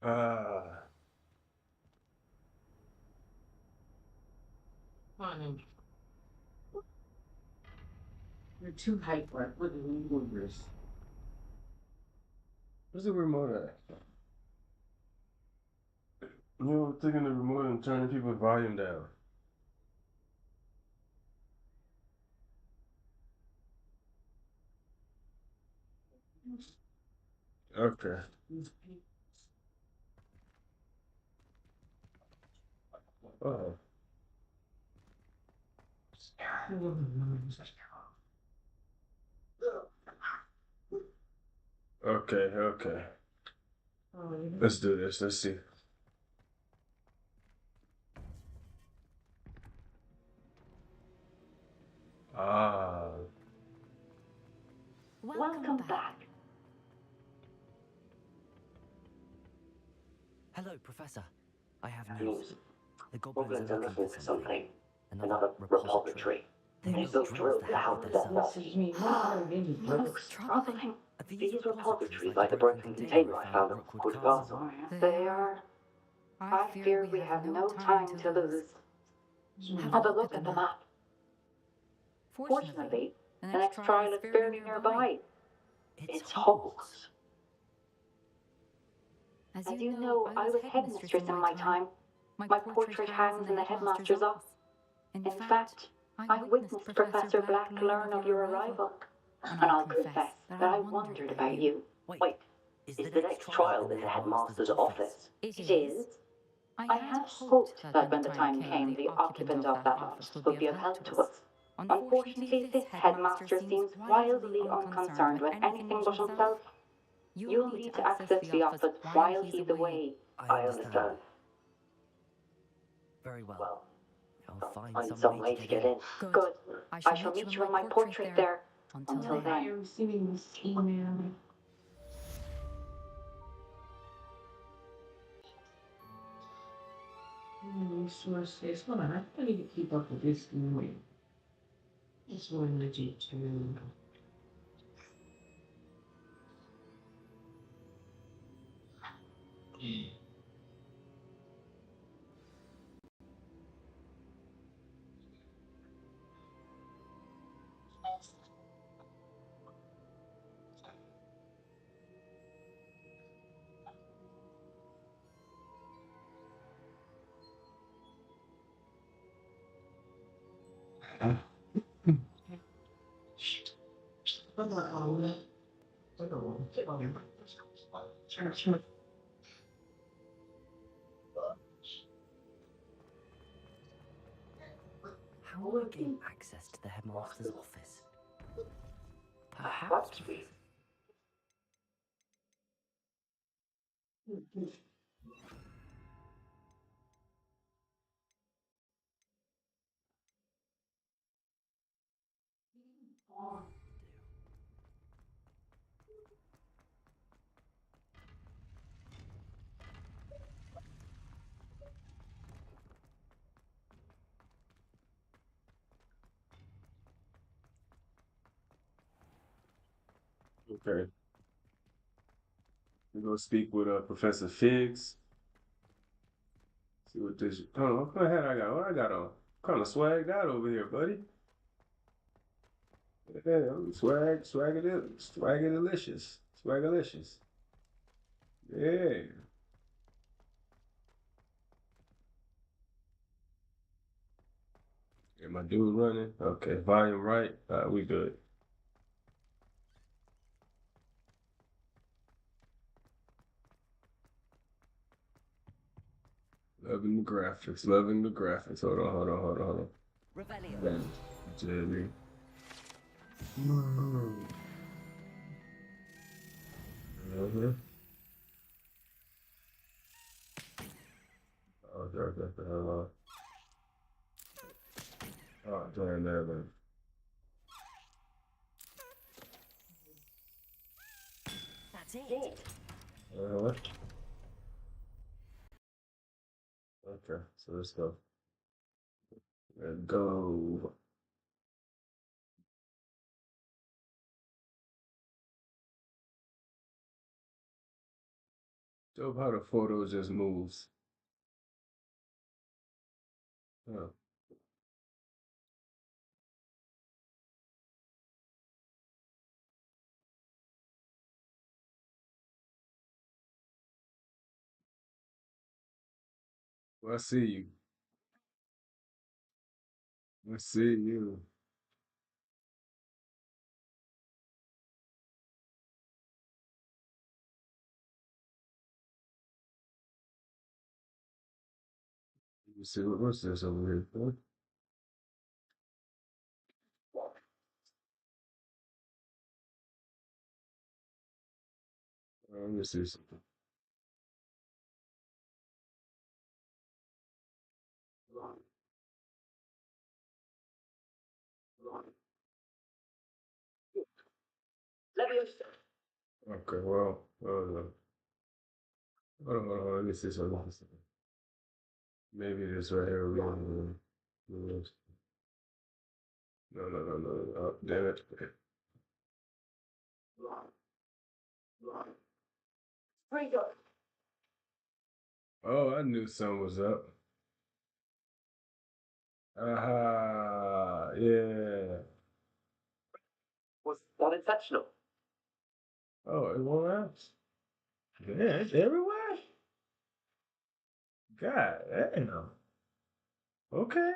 Ah, Honey, you're too hyper with the movers. where's the remote at? You know, taking the remote and turning people's volume down. Okay. Oh, okay, okay. Let's do this. Let's see. Ah, Welcome back. Hello, Professor. I have News. news. The goblins are Goblins are looking looking for for something. something. Another Another repository. repository. They They've built built drills drills to to help help with with their their search. search. Most troubling. These repositories, like the broken container I found at Rookwood Castle, they are... I fear we have no time to lose. Have a look at the map. Fortunately, the next trial is fairly nearby. It's Hogs. As you know, I was headmistress in my time. My portrait hangs in the headmaster's office. In fact, I witnessed Professor Black learn of your arrival. And I'll confess that I wondered about you. Wait, is the next trial in the headmaster's office? It is. I had hoped that when the time came, the occupant of that office would be of help to us. Unfortunately, this headmaster seems wildly unconcerned with anything but himself. You'll need to access the office while he's away. I understand. Very well. Well, I'll I'll find find some some way way to to get get in. in. Good. I shall meet you in my portrait there. Until then. I'm receiving this email. Resources. Hold on, I need to keep up with this email. This one legit too. How will I gain access to the headmaster's office? Perhaps Perhaps with... we... okay. We go speak with Professor Figs. See what this. Hold on, what kind of hat I got? What I got on? Kind of swagged out over here, buddy. Yeah, I'm swagalicious, swagalicious. Yeah. Am I dude running? Okay, volume right. We good. Loving the graphics, loving the graphics. Hold on, hold on, hold on, hold on. Revelio. Jelly. Uh-huh. Oh, that's the hell Oh, damn that, man. That's it. What? Okay, so let's go. Let's go. Dope how the photo just moves. Oh. Well, I see you. I see you. You see what's this over here, boy? Let me see something. Okay, well, hold on, let me see something. Maybe this right here will be no. Oh, damn it. Oh, I knew something was up. Aha, yeah. Was that intentional? Oh, it won't out. Yeah, it's everywhere. God damn. Okay.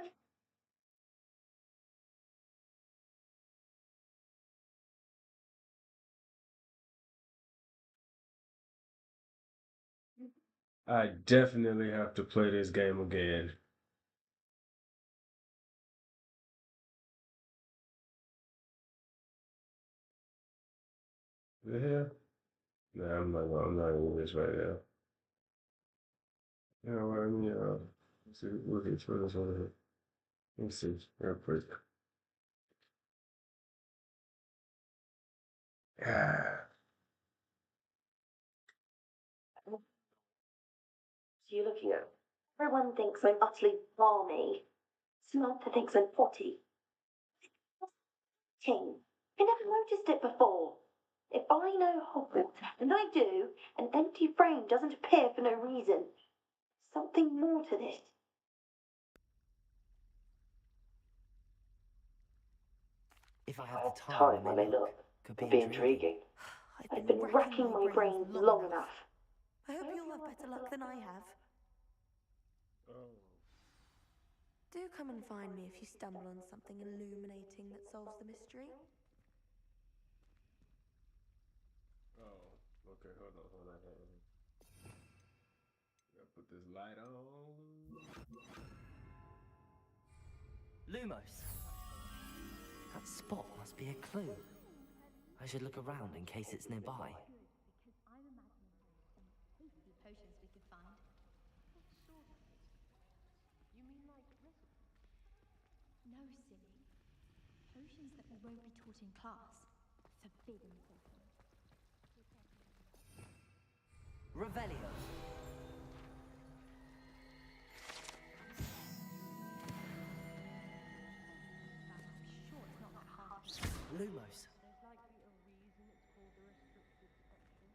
I definitely have to play this game again. The hell? Nah, I'm not in this right now. Yeah, well, I mean, let's see, look at this over here. Let's see, real quick. Ah, So you're looking at? Everyone thinks I'm utterly balmy. Samantha thinks I'm potty. King. I never noticed it before. If I know Hogwarts, and I do, an empty frame doesn't appear for no reason. Something more to this. If I If have I the had the time, time, I may look. Could Could be be intriguing. intriguing. I've been racking my brains long enough. I hope you'll have better luck than I have. oh. Do come and find me if you stumble on something illuminating that solves the mystery. Oh, okay, hold on. Gotta put this light on. Lumos! That spot must be a clue. I should look around in case it's nearby. I'm imagining some tasty potions we could find. What sort of potions? You mean like recipes? No, silly. Potions that we won't be taught in class. Forbidden potions. Revelio! I'm sure it's not that hard. Lumos! There's likely a reason it's called the restricted section.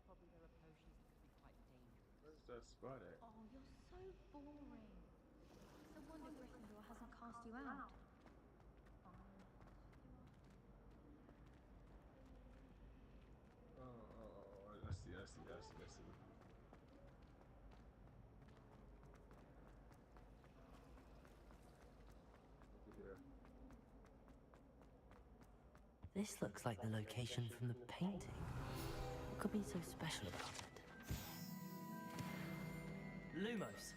Probably there are potions that could be quite dangerous. Where's that spot at? Oh, you're so boring. It's a wonder Gryffindor hasn't cast you out. Fine. Oh, I see. Over here. This looks like the location from the painting. What could be so special about it? Lumos!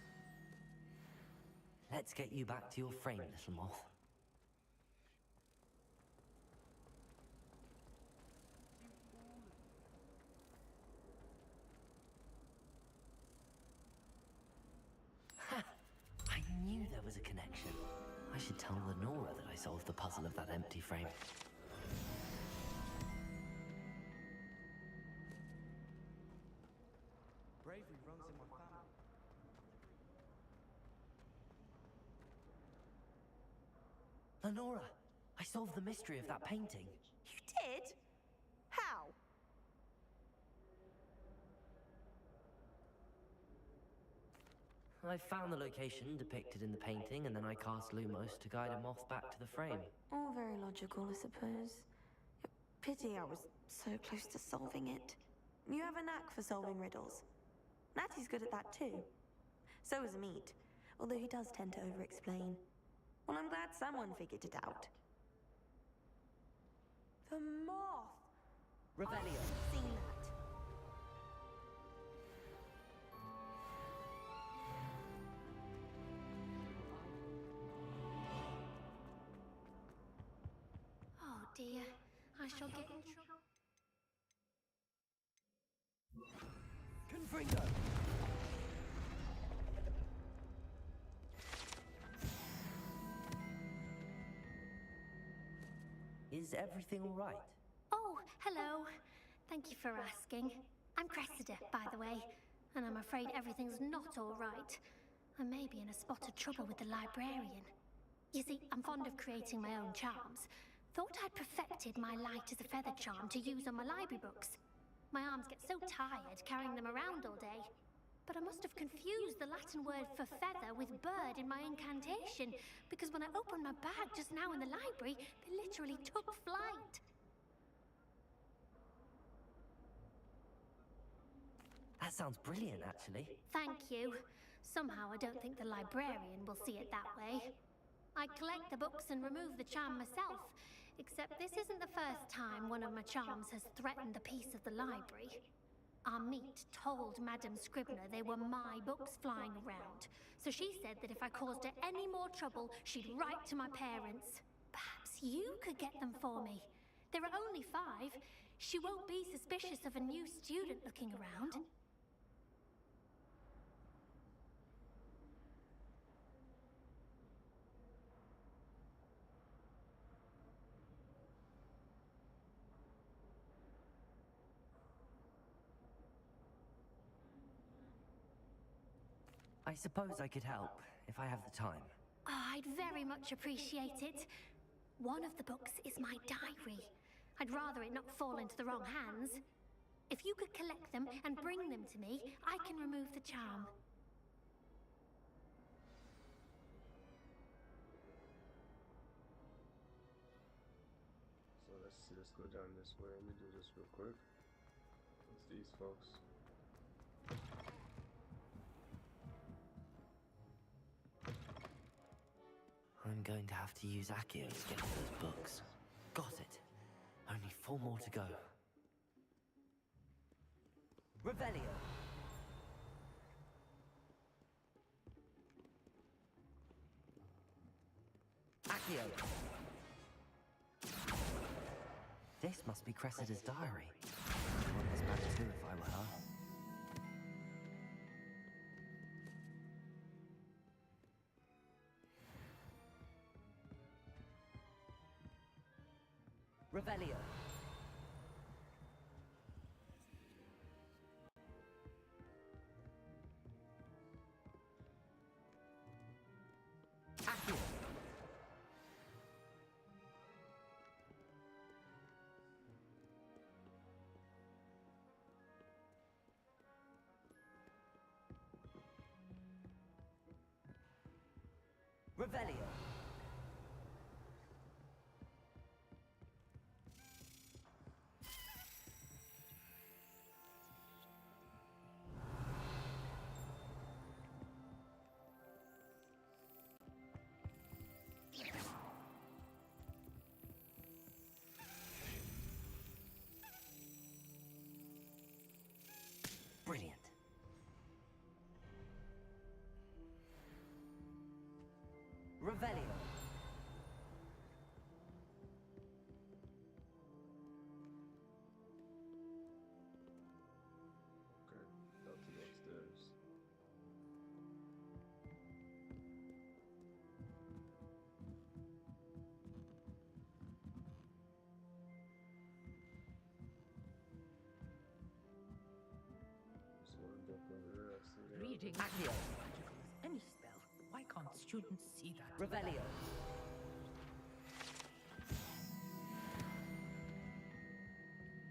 Let's get you back to your frame, little moth. Ha! I knew there was a connection. I should tell Lenora that I solved the puzzle of that empty frame. Bravery runs in my family. Lenora! I solved the mystery of that painting. You did? How? I found the location depicted in the painting, and then I cast Lumos to guide him off back to the frame. All very logical, I suppose. Pity I was so close to solving it. You have a knack for solving riddles. Natty's good at that too. So is Meat, although he does tend to over-explain. Well, I'm glad someone figured it out. The moth! Revelio. I've seen that. Oh dear, I shall get in trouble. Confringo! Is everything all right? Oh, hello. Thank you for asking. I'm Cressida, by the way, and I'm afraid everything's not all right. I may be in a spot of trouble with the librarian. You see, I'm fond of creating my own charms. Thought I'd perfected my light as a feather charm to use on my library books. My arms get so tired carrying them around all day. But I must have confused the Latin word for feather with bird in my incantation, because when I opened my bag just now in the library, they literally took flight. That sounds brilliant, actually. Thank you. Somehow I don't think the librarian will see it that way. I collect the books and remove the charm myself, except this isn't the first time one of my charms has threatened the peace of the library. Our Meat told Madame Scribner they were my books flying around, so she said that if I caused her any more trouble, she'd write to my parents. Perhaps you could get them for me. There are only 5. She won't be suspicious of a new student looking around. I suppose I could help, if I have the time. Oh, I'd very much appreciate it. One of the books is my diary. I'd rather it not fall into the wrong hands. If you could collect them and bring them to me, I can remove the charm. So let's go down this way. Let me do this real quick. It's these folks. I'm going to have to use Accio to get to those books. Got it. Only 4 more to go. Revelio. Accio. This must be Cressida's diary. One was bad too if I were her. Revelio. Accio. Revelio. Brilliant. Revelio. Okay, go to the upstairs. So end up over there. I see that. Reading Accio. magical as any spell. Why can't students see that? Revelio.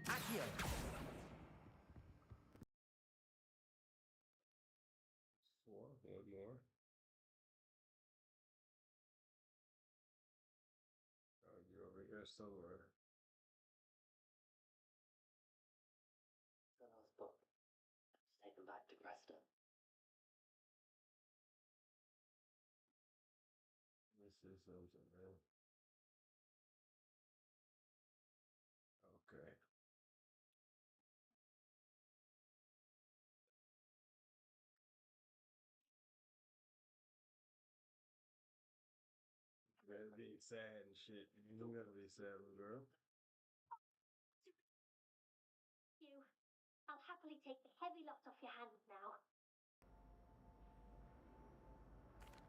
Accio. 4, 1 more. somewhere. The last book. Let's take them back to Cresta. This is something, man. Okay. You gotta be sad and shit. You gotta be sad, little girl. You. I'll happily take the heavy lot off your hands now.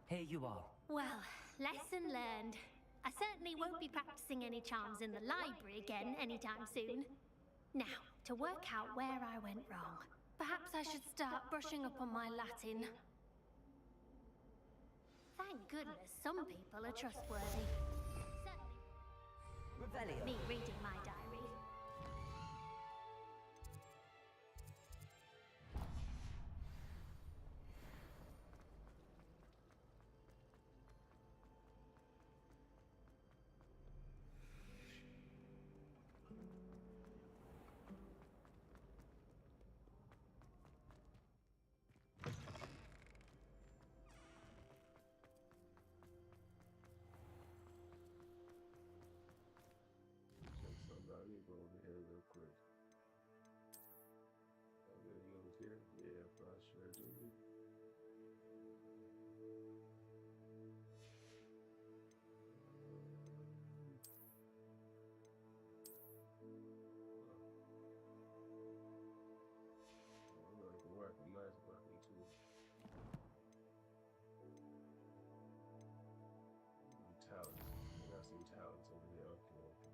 Here you are. Well, lesson learned. I certainly won't be practicing any charms in the library again anytime soon. Now, to work out where I went wrong. Perhaps I should start brushing up on my Latin. Thank goodness some people are trustworthy. Revelio. Me reading my diary. Let me go over here real quick. Are there any over here? Yeah, I sure do. I'm like a weapon, nice weapon too. Talents. I got some talents over here. Okay, okay.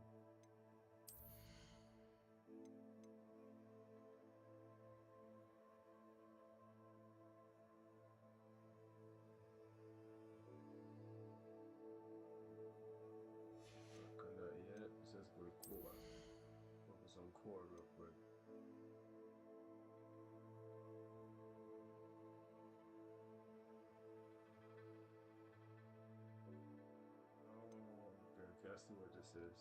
Not yet. It says for core. Focus on core real quick. Oh, okay. I see what this is.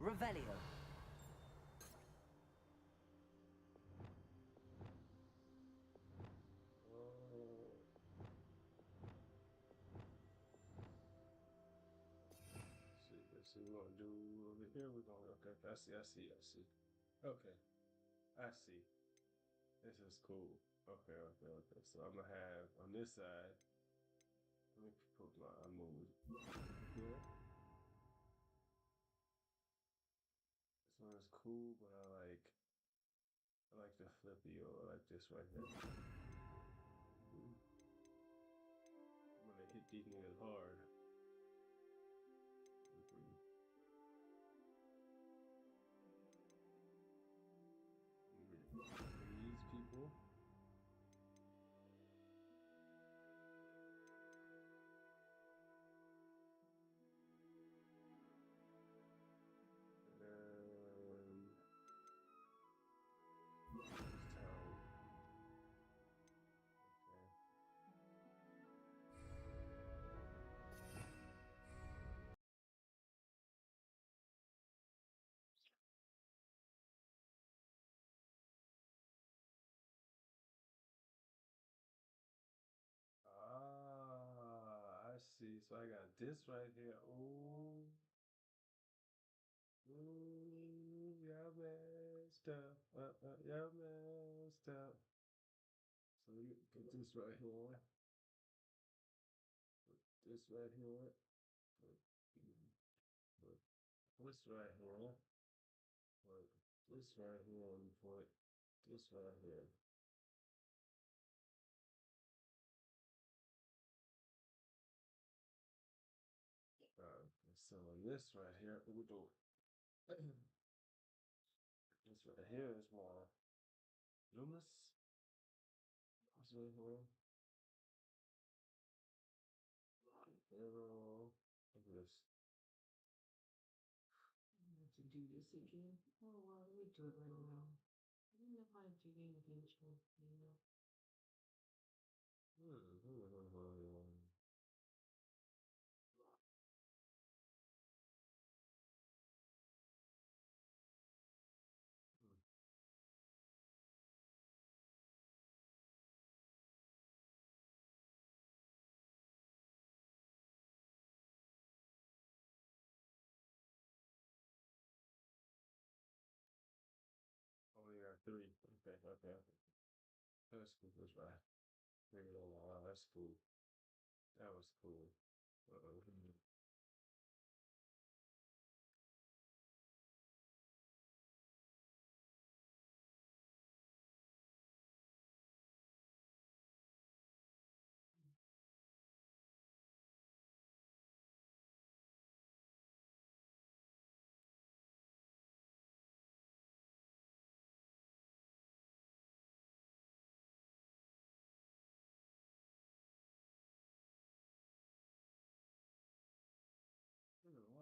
Revelio. Let's see what we're gonna do over here. We're going, okay, I see. Okay, I see. This is cool. Okay. So I'm gonna have on this side, let me put my move here. This one is cool, but I like the flippy, or I like this right here. I'm gonna hit these niggas hard. These people. I see. So I got this right here. Ooh. Ooh, y'all messed up. Y'all messed up. So let me put this right here. Put this right here. Put this right here. Put this right here and put this right here. So this right here, we do this right here is more luminous. This right here. Arrow. Look at this. I have to do this again. Oh well, let me do it right now. I don't know how to do anything, you know. Only got 3. Okay, okay. That's cool. That's right. Figured it all out. That's cool. That was cool. Uh-oh.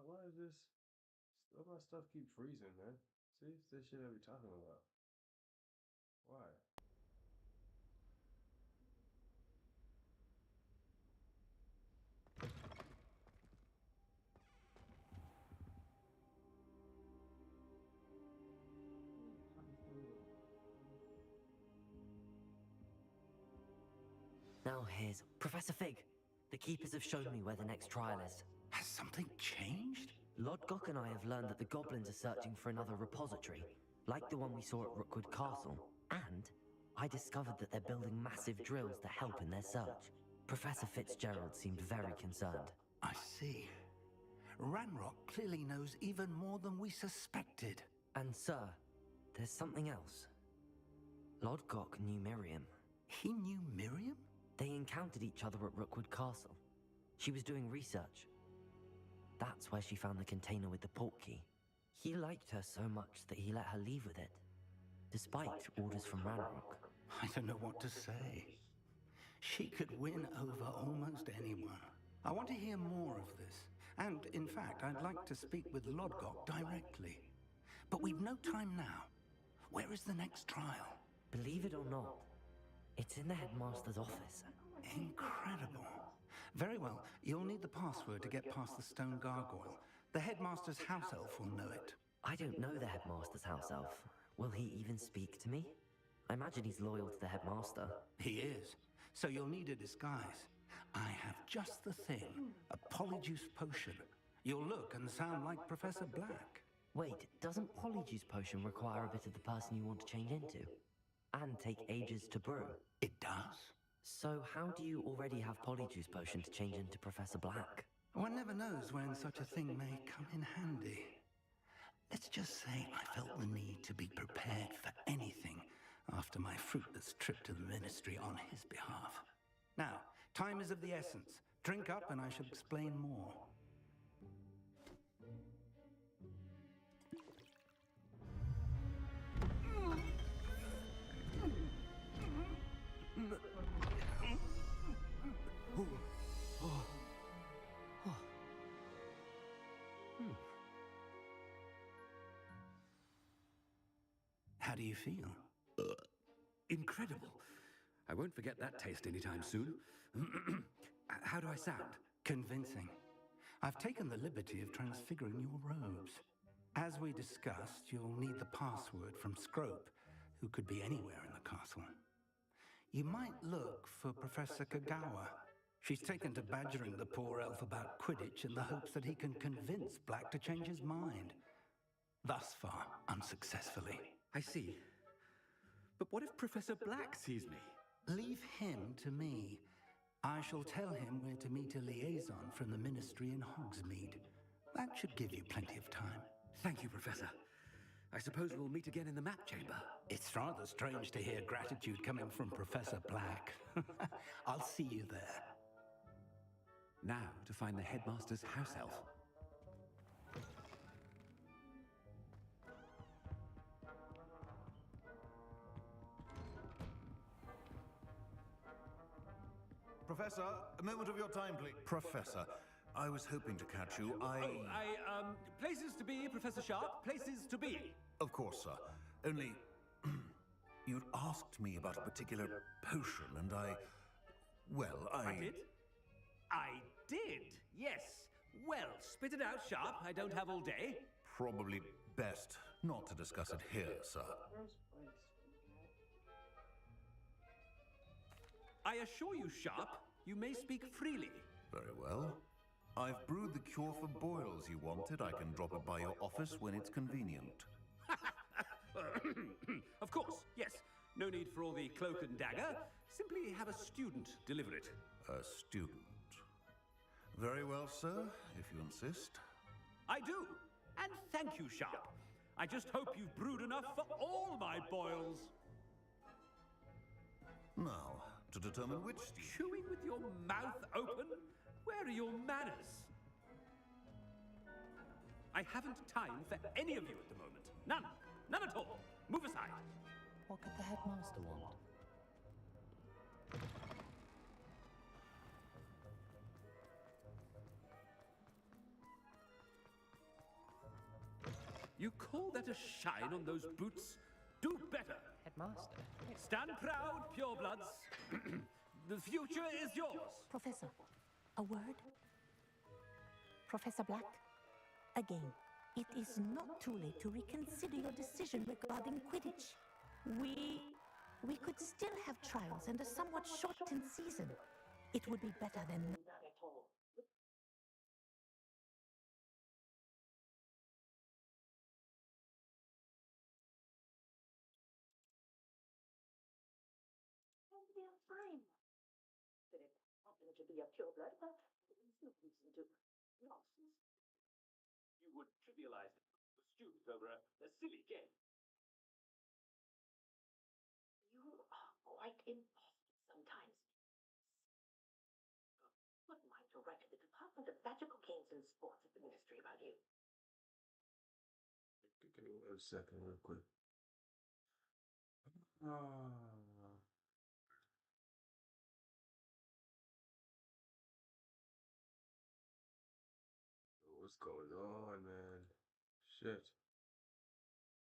Why is this? All my stuff keep freezing, man. See, it's this shit I be talking about. Why? Now here's Professor Fig. The Keepers have shown me where the next trial is. Has something changed? Lodgok and I have learned that the goblins are searching for another repository, like the one we saw at Rookwood Castle. And I discovered that they're building massive drills to help in their search. Professor Fitzgerald seemed very concerned. I see. Ranrock clearly knows even more than we suspected. And sir, there's something else. Lodgok knew Miriam. He knew Miriam? They encountered each other at Rookwood Castle. She was doing research. That's where she found the container with the port key. He liked her so much that he let her leave with it, despite orders from Ranrock. I don't know what to say. She could win over almost anyone. I want to hear more of this. And, in fact, I'd like to speak with Lodgok directly. But we've no time now. Where is the next trial? Believe it or not, it's in the headmaster's office. Incredible. Very well, you'll need the password to get past the stone gargoyle. The headmaster's house elf will know it. I don't know the headmaster's house elf. Will he even speak to me? I imagine he's loyal to the headmaster. He is. So you'll need a disguise. I have just the thing. A polyjuice potion. You'll look and sound like Professor Black. Wait, doesn't Polyjuice Potion require a bit of the person you want to change into? And take ages to brew? It does. So how do you already have Polyjuice Potion to change into Professor Black? One never knows when such a thing may come in handy. Let's just say I felt the need to be prepared for anything after my fruitless trip to the Ministry on his behalf. Now, time is of the essence. Drink up and I shall explain more. How do you feel? Incredible. I won't forget that taste anytime soon. How do I sound? Convincing. I've taken the liberty of transfiguring your robes. As we discussed, you'll need the password from Scrope, who could be anywhere in the castle. You might look for Professor Kagawa. She's taken to badgering the poor elf about Quidditch in the hopes that he can convince Black to change his mind. Thus far, unsuccessfully. I see. But what if Professor Black sees me? Leave him to me. I shall tell him where to meet a liaison from the Ministry in Hogsmeade. That should give you plenty of time. Thank you, Professor. I suppose we'll meet again in the map chamber. It's rather strange to hear gratitude coming from Professor Black. I'll see you there. Now to find the headmaster's house elf. Professor, a moment of your time, please. Professor, I was hoping to catch you. Places to be, Professor Sharp, places to be. Of course, sir. Only, you'd asked me about a particular potion, and I did? I did, yes. Well, spit it out, Sharp. I don't have all day. Probably best not to discuss it here, sir. I assure you, Sharp, you may speak freely. Very well. I've brewed the cure for boils you wanted. I can drop it by your office when it's convenient. Of course, yes. No need for all the cloak and dagger. Simply have a student deliver it. A student. Very well, sir, if you insist. I do. And thank you, Sharp. I just hope you've brewed enough for all my boils. Now, to determine which student... Chewing with your mouth open? Where are your manners? I haven't time for any of you at the moment. None. None at all. Move aside. What could the headmaster want? You call that a shine on those boots? Do better. Headmaster? Stand proud, purebloods. The future is yours. Professor, a word? Professor Black, again, it is not too late to reconsider your decision regarding Quidditch. We could still have trials and a somewhat shortened season. It would be better than none at all. They're fine. That it happened to be a pureblood, but there's no reason to. Nonsense. You would trivialize the student over a silly game. You are quite impossible sometimes. What am I to write to the Department of Magical Games and Sports at the Ministry about you? Give me 1 second, real quick. What's going on, man? Shit.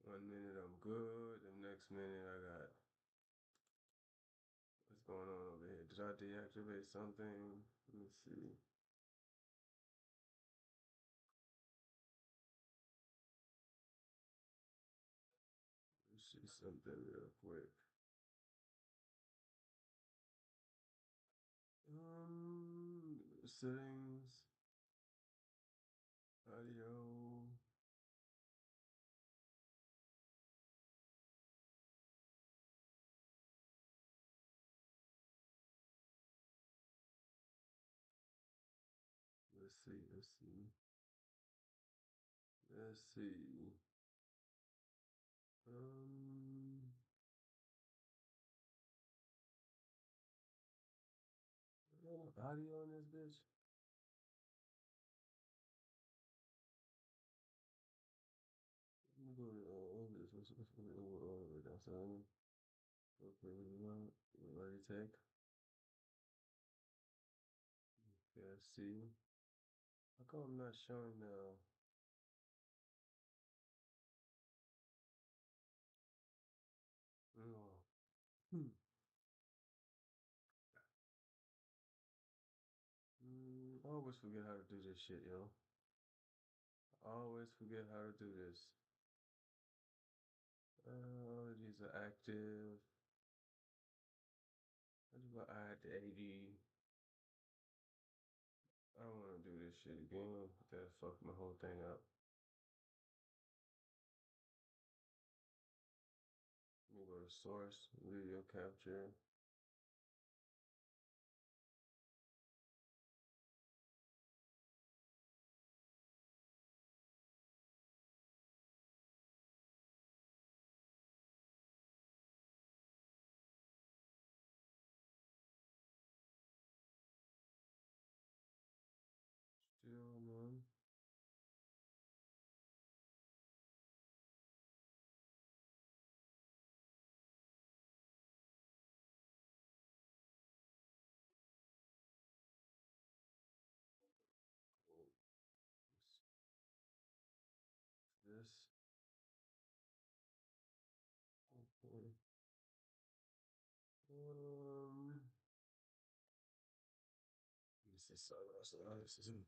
1 minute I'm good, the next minute I got... What's going on over here? Did I deactivate something? Let me see. Let's see something real quick. Settings, audio. Let's see. Audio on this bitch. Let me go to what's all the way down. So okay, ready take. Okay, I see. How come I'm not showing now? No. I always forget how to do this shit, yo. I always forget how to do this. All of these are active. How do I add the AD? I don't want to do this shit again. That fucked my whole thing up. Let me go to source, video capture. this. Okay. This is so this isn't.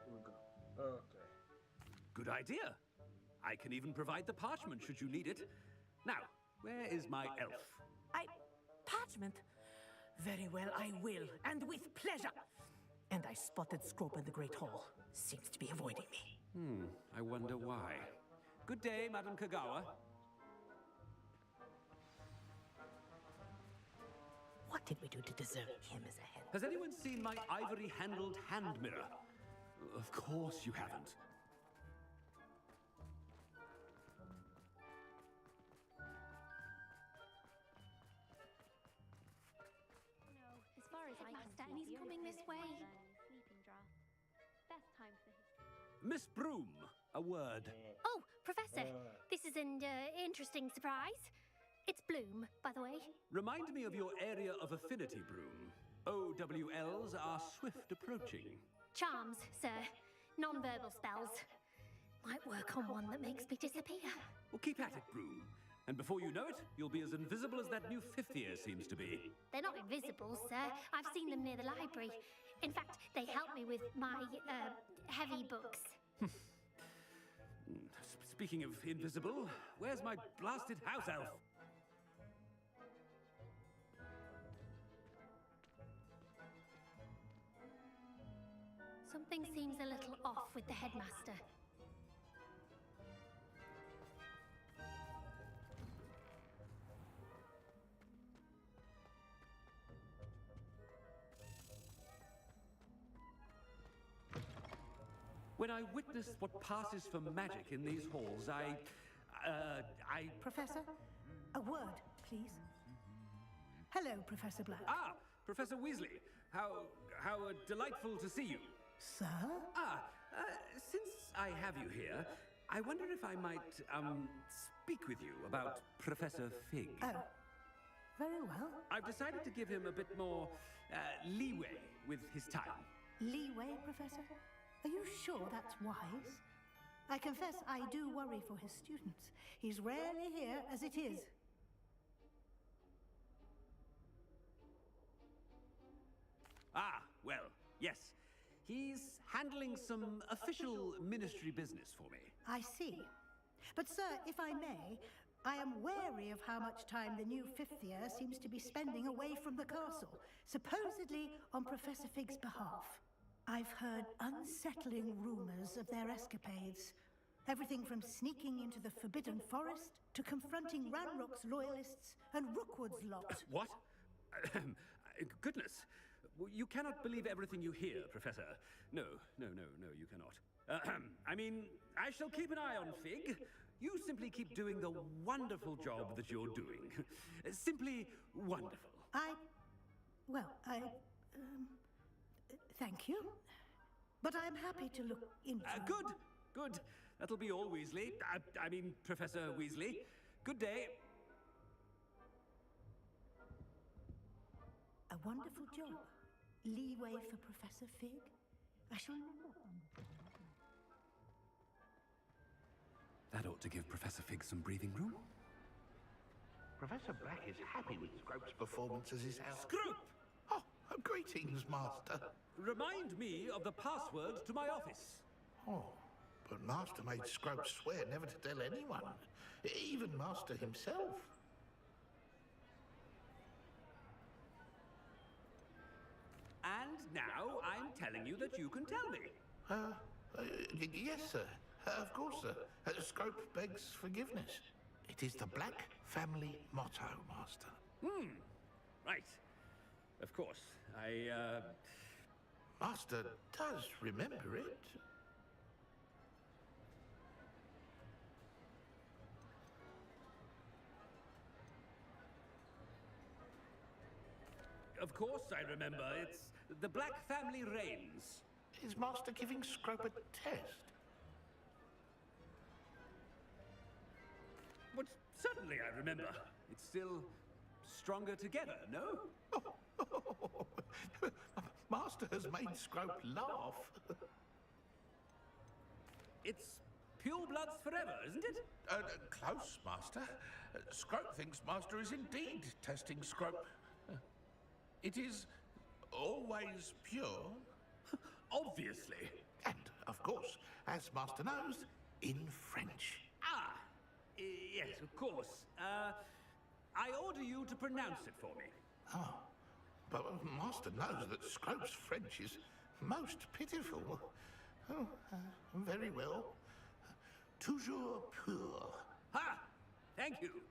Here we go. Okay. Good idea. I can even provide the parchment should you need it. Now, where is my elf? Parchment? Very well, I will, and with pleasure. And I spotted Scrope in the Great Hall. Seems to be avoiding me. I wonder why. Good day, Madam Kagawa. What did we do to deserve him as a head? Has anyone seen my ivory-handled hand mirror? Of course you haven't. As far as Headmaster, and he's coming this way. Best time for history. Miss Broom, a word. Oh, Professor, this is an interesting surprise. It's Bloom, by the way. Remind me of your area of affinity, Broom. OWLs are swift approaching. Charms, sir. Non-verbal spells. Might work on one that makes me disappear. Well, keep at it, Broom. And before you know it, you'll be as invisible as that new fifth year seems to be. They're not invisible, sir. I've seen them near the library. In fact, they help me with my, heavy books. Speaking of invisible, where's my blasted house elf? Something seems a little off with the headmaster. When I witness what passes for magic in these halls, I... Professor, a word, please. Hello, Professor Black. Ah, Professor Weasley. How delightful to see you. Sir? Since I have you here, I wonder if I might, speak with you about Professor Fig. Oh, very well. I've decided to give him a bit more, leeway with his time. Leeway, Professor? Are you sure that's wise? I confess I do worry for his students. He's rarely here as it is. Ah, well, yes. He's handling some official ministry business for me. I see. But, sir, if I may, I am wary of how much time the new fifth year seems to be spending away from the castle, supposedly on Professor Fig's behalf. I've heard unsettling rumors of their escapades. Everything from sneaking into the Forbidden Forest to confronting Ranrock's loyalists and Rookwood's lot. What? Goodness. You cannot believe everything you hear, Professor. No, you cannot. I mean, I shall keep an eye on Fig. You simply keep doing the wonderful job that you're doing. Simply wonderful. Thank you. But I'm happy to look into... Good. That'll be all, Weasley. I mean, Professor Weasley. Good day. A wonderful job. Leeway for Professor Fig. I shall remember. That ought to give Professor Fig some breathing room. Professor Black is happy with Scrope's performance as his house. Scrope! Oh, greetings, Master. Remind me of the password to my office. Oh, but Master made Scrope swear never to tell anyone, even Master himself. And now I'm telling you that you can tell me. Yes, sir. Of course, sir. Scrope begs forgiveness. It is the Black family motto, Master. Right. Of course. Master does remember it. Of course I remember. It's the Black family reigns. Is Master giving Scrope a test? But certainly I remember. It's still stronger together, no? Master has made Scrope laugh. It's pure bloods forever, isn't it? Close, Master. Scrope thinks Master is indeed testing Scrope. It is always pure. Obviously. And, of course, as Master knows, in French. Ah, yes, of course. I order you to pronounce it for me. Oh, but Master knows that Scrope's French is most pitiful. Oh, very well. Toujours pur. Ha! Thank you.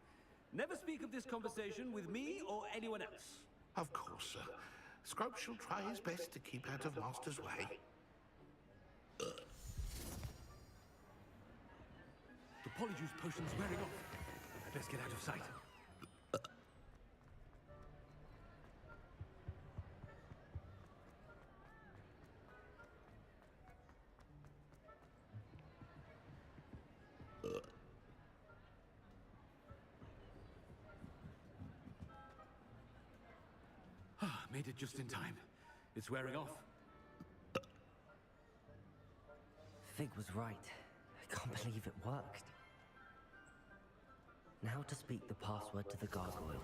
Never speak of this conversation with me or anyone else. Of course, sir. Scrope shall try his best to keep out of Master's way. The Polyjuice potion's wearing off. I best get out of sight. Made it just in time. It's wearing off. Fig was right. I can't believe it worked. Now to speak the password to the gargoyle.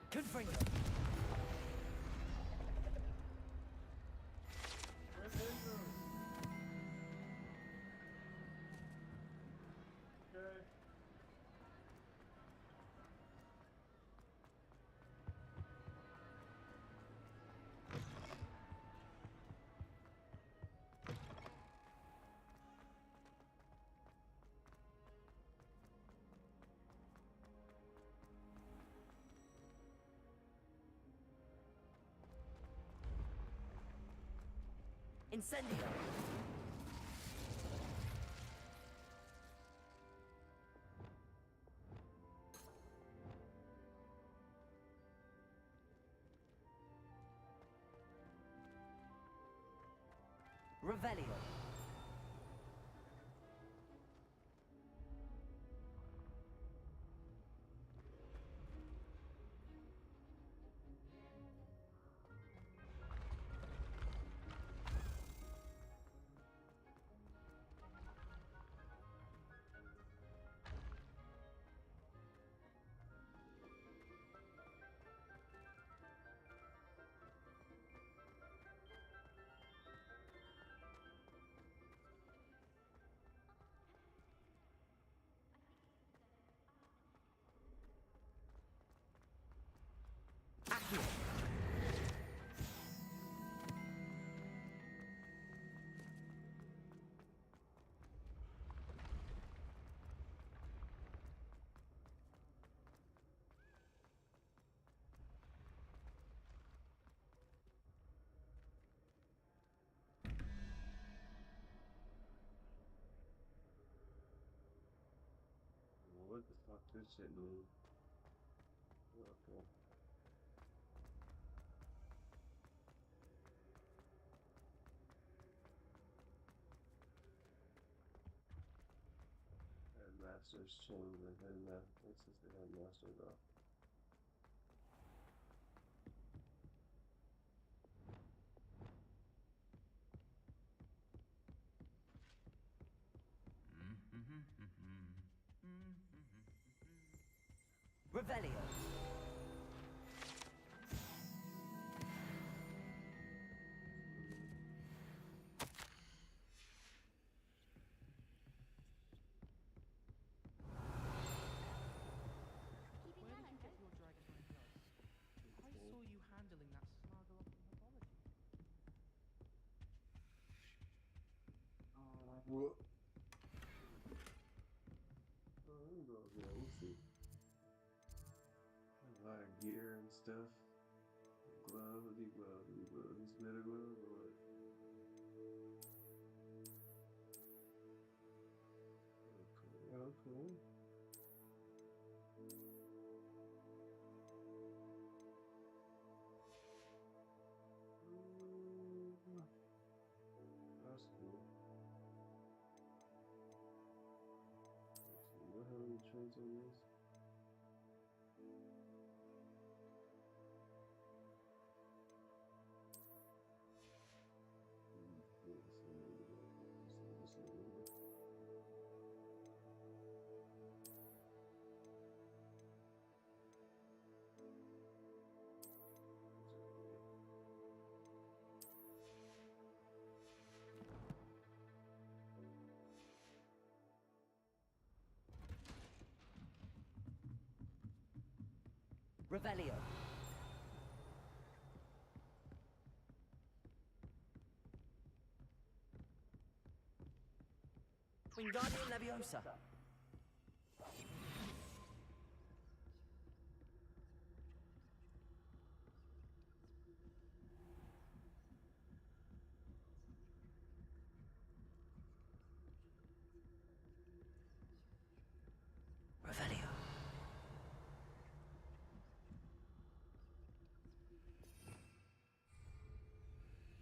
Confringo. Incendio. Revelio. Accio. What the fuck this shit mean? Okay. Headmaster's chamber. Headmaster. This is the headmaster's office. Revelio. Where did you get your dragonite gloves? I saw you handling that snuggle of mythology. What? stuff. Glove, the glove, the glove. This better glove or what? Okay, okay. That's cool. Let's see, what have any traits on this? Revelio. Wingardium Leviosa. Revelio.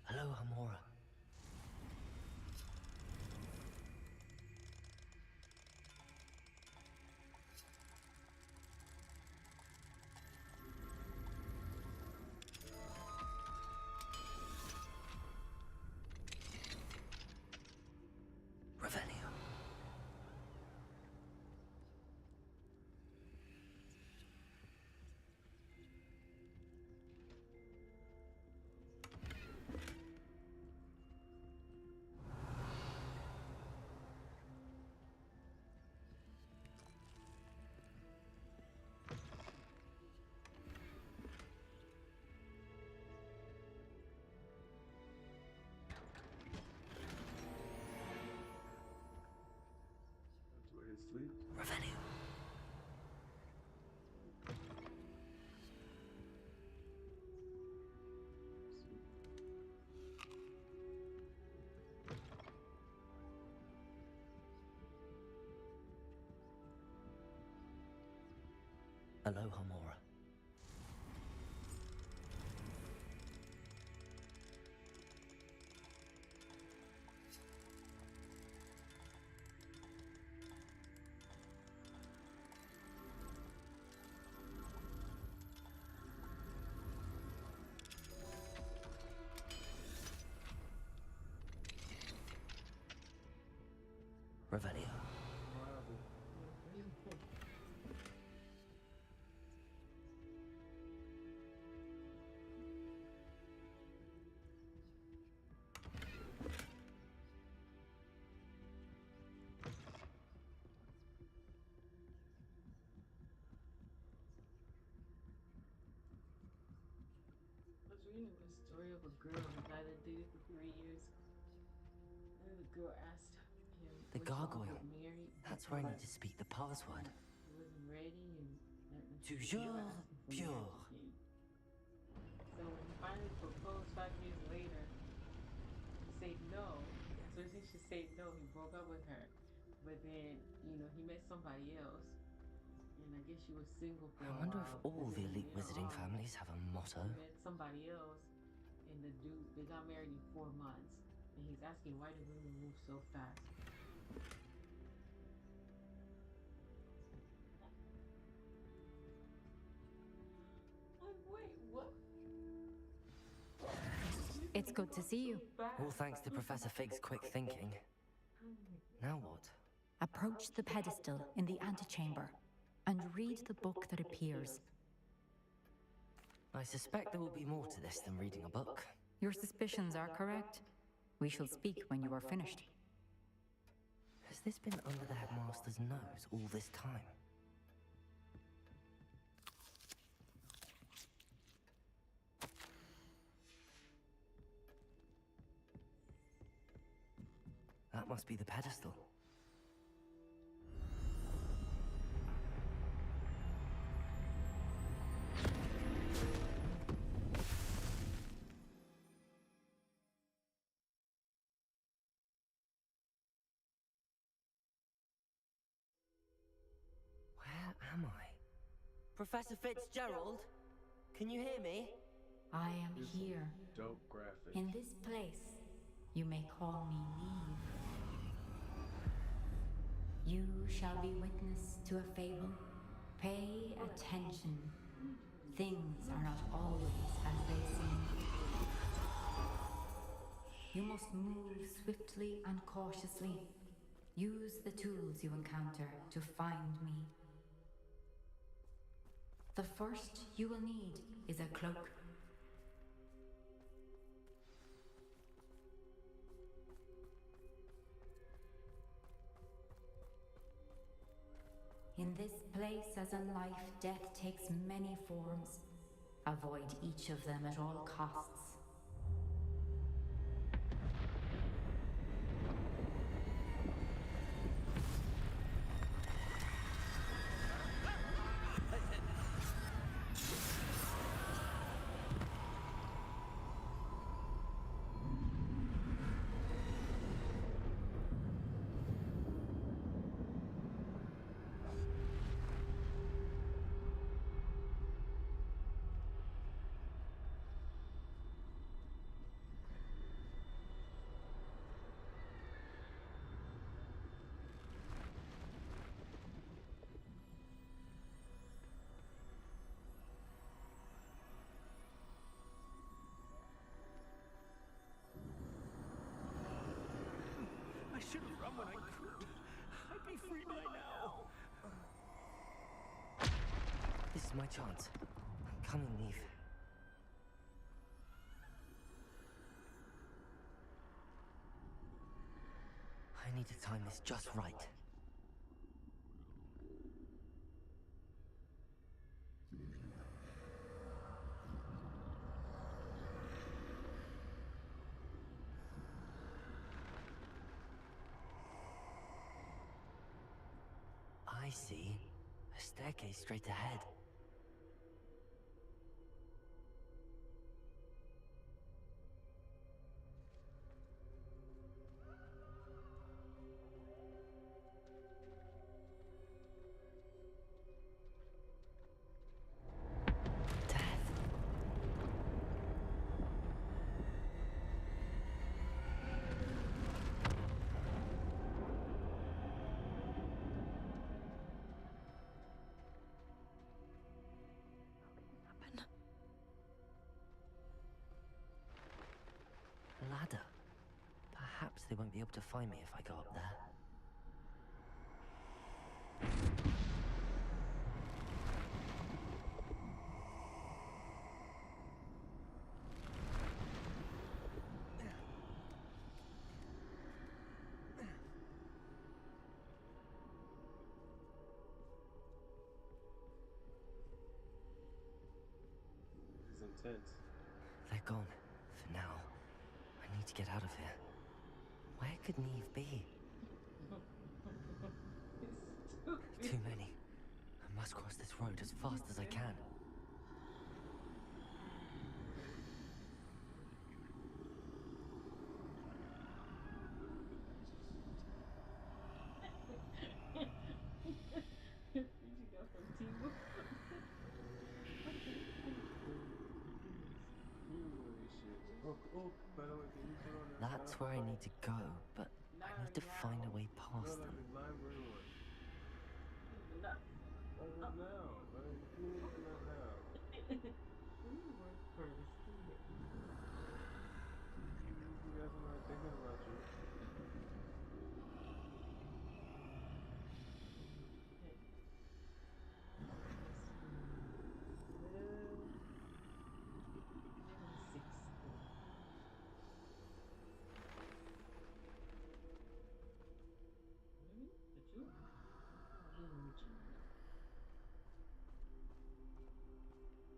Hello, Hamora. Revelio. That's where he sleeps. Revelio. Hello, Hamora. Revelio. I was reading a story of a girl who guy that dated for 3 years. And the girl asked him The when she would gargoyle. get married. That's where I need to speak the password. He wasn't ready, and she Toujours never asked him for pure. marriage again. So when he finally proposed 5 years later, he said no. So since she said no, he broke up with her. But then, you know, he met somebody else. And I guess she was single for I a wonder if while. all the elite wizarding families have a motto. He met somebody else, and the dude, they got married in 4 months. And he's asking, why do women move so fast? Like, wait, what? It's good to see you. All thanks to Professor Fig's quick thinking. Now what? Approach the pedestal in the antechamber and read the book that appears. I suspect there will be more to this than reading a book. Your suspicions are correct. We shall speak when you are finished. Has this been under the headmaster's nose all this time? That must be the pedestal. am I? Professor Fitzgerald? Can you hear me? I am This here. dope graphics. In this place, you may call me Neve. You shall be witness to a fable. Pay attention. Things are not always as they seem. You must move swiftly and cautiously. Use the tools you encounter to find me. The first you will need is a cloak. In this place, as in life, death takes many forms. Avoid each of them at all costs. I should have run when I could. I'd be free by now. This is my chance. I'm coming, Neve. I need to time this just right. I see. A staircase straight ahead. Ladder. Perhaps they won't be able to find me if I go up there. This is intense. They're gone. For now. I need to get out of here. Where could Neve be? Too many. I must cross this road as fast as I can. That's where I need to go, but I need to find a way past them.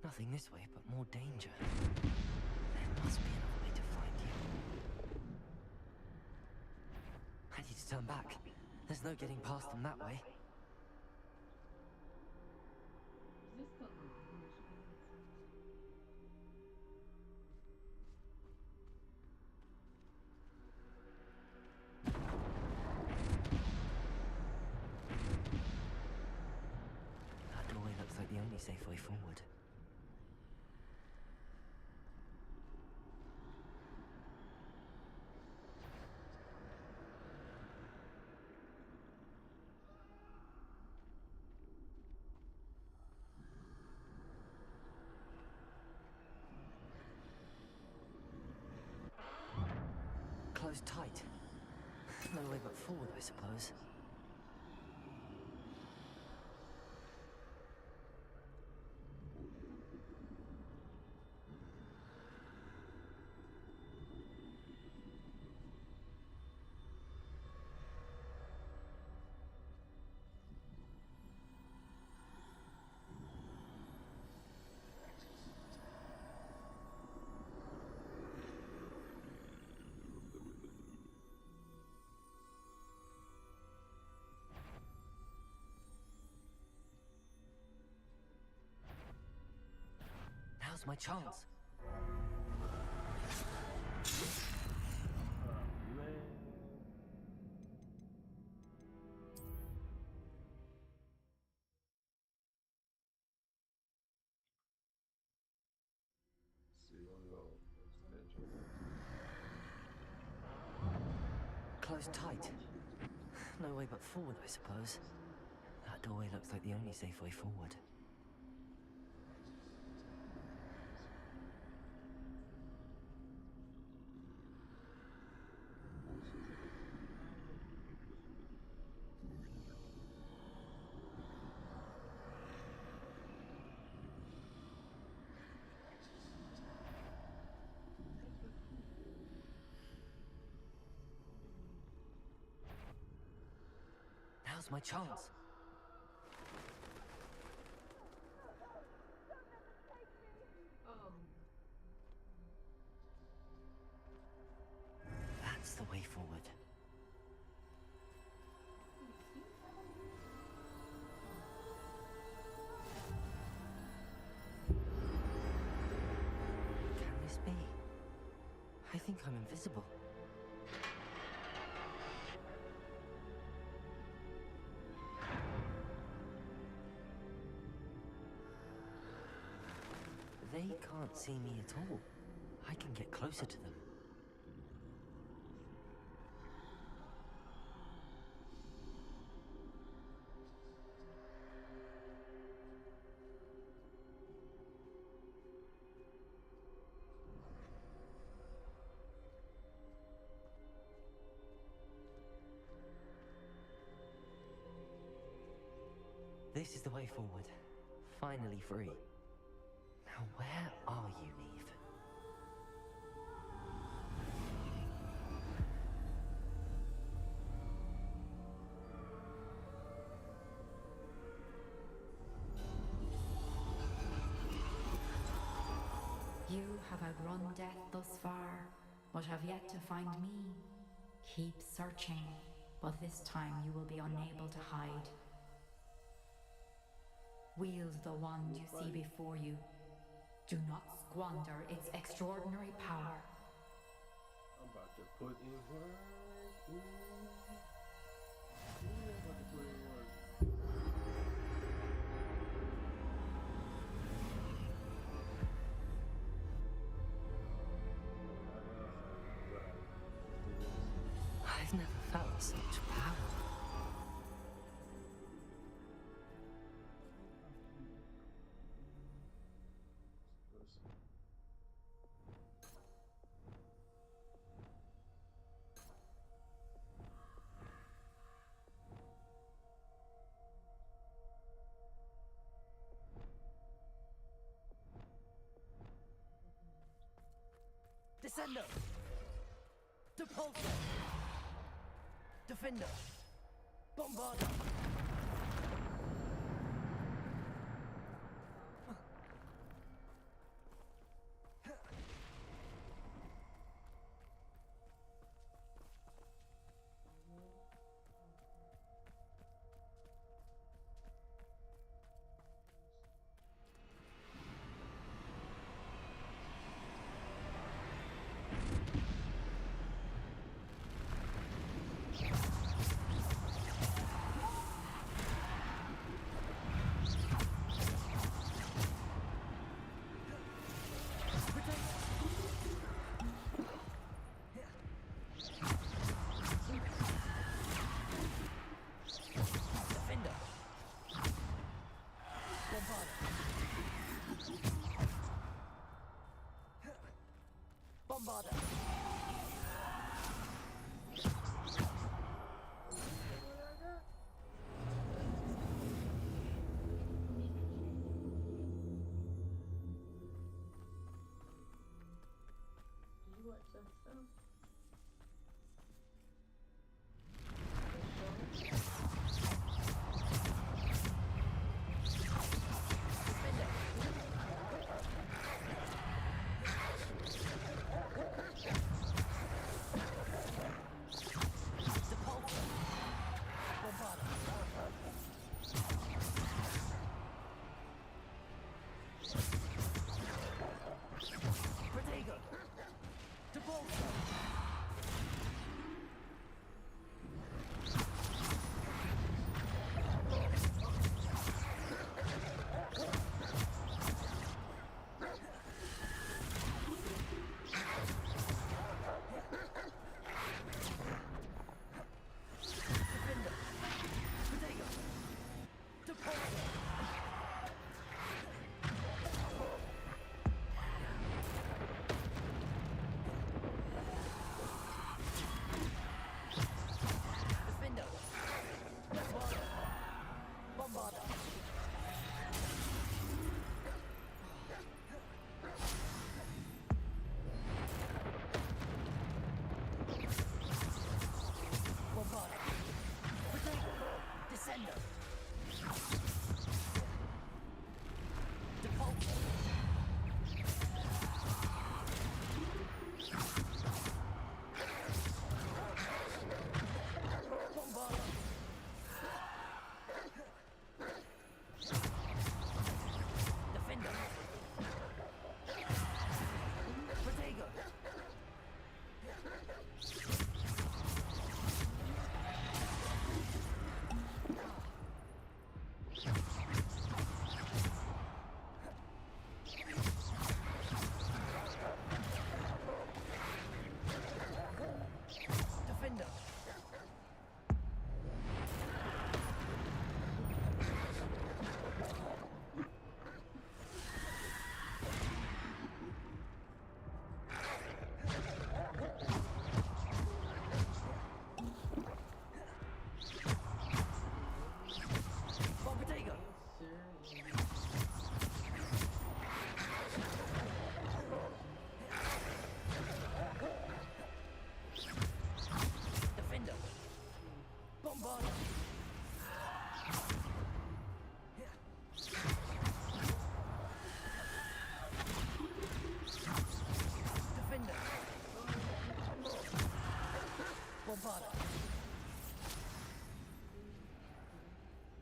Nothing this way, but more danger. There must be another way to find you. I need to turn back. There's no getting past them that way. Closed tight. No way but forward, I suppose. Now's my chance. Closed tight. No way but forward, I suppose. That doorway looks like the only safe way forward. Now's my chance. That's the way forward. Can this be? I think I'm invisible. They can't see me at all. I can get closer to them. This is the way forward. Finally free. Now where are you, Eve? You have outrun death thus far, but have yet to find me. Keep searching, but this time you will be unable to hide. Wield the wand you see before you. Do not squander its extraordinary power. I'm about to put in work. I'm about to put in work. I've never felt such power. Descender! Depulsor! Defender! Bombarder! Bombarder! watch that stuff.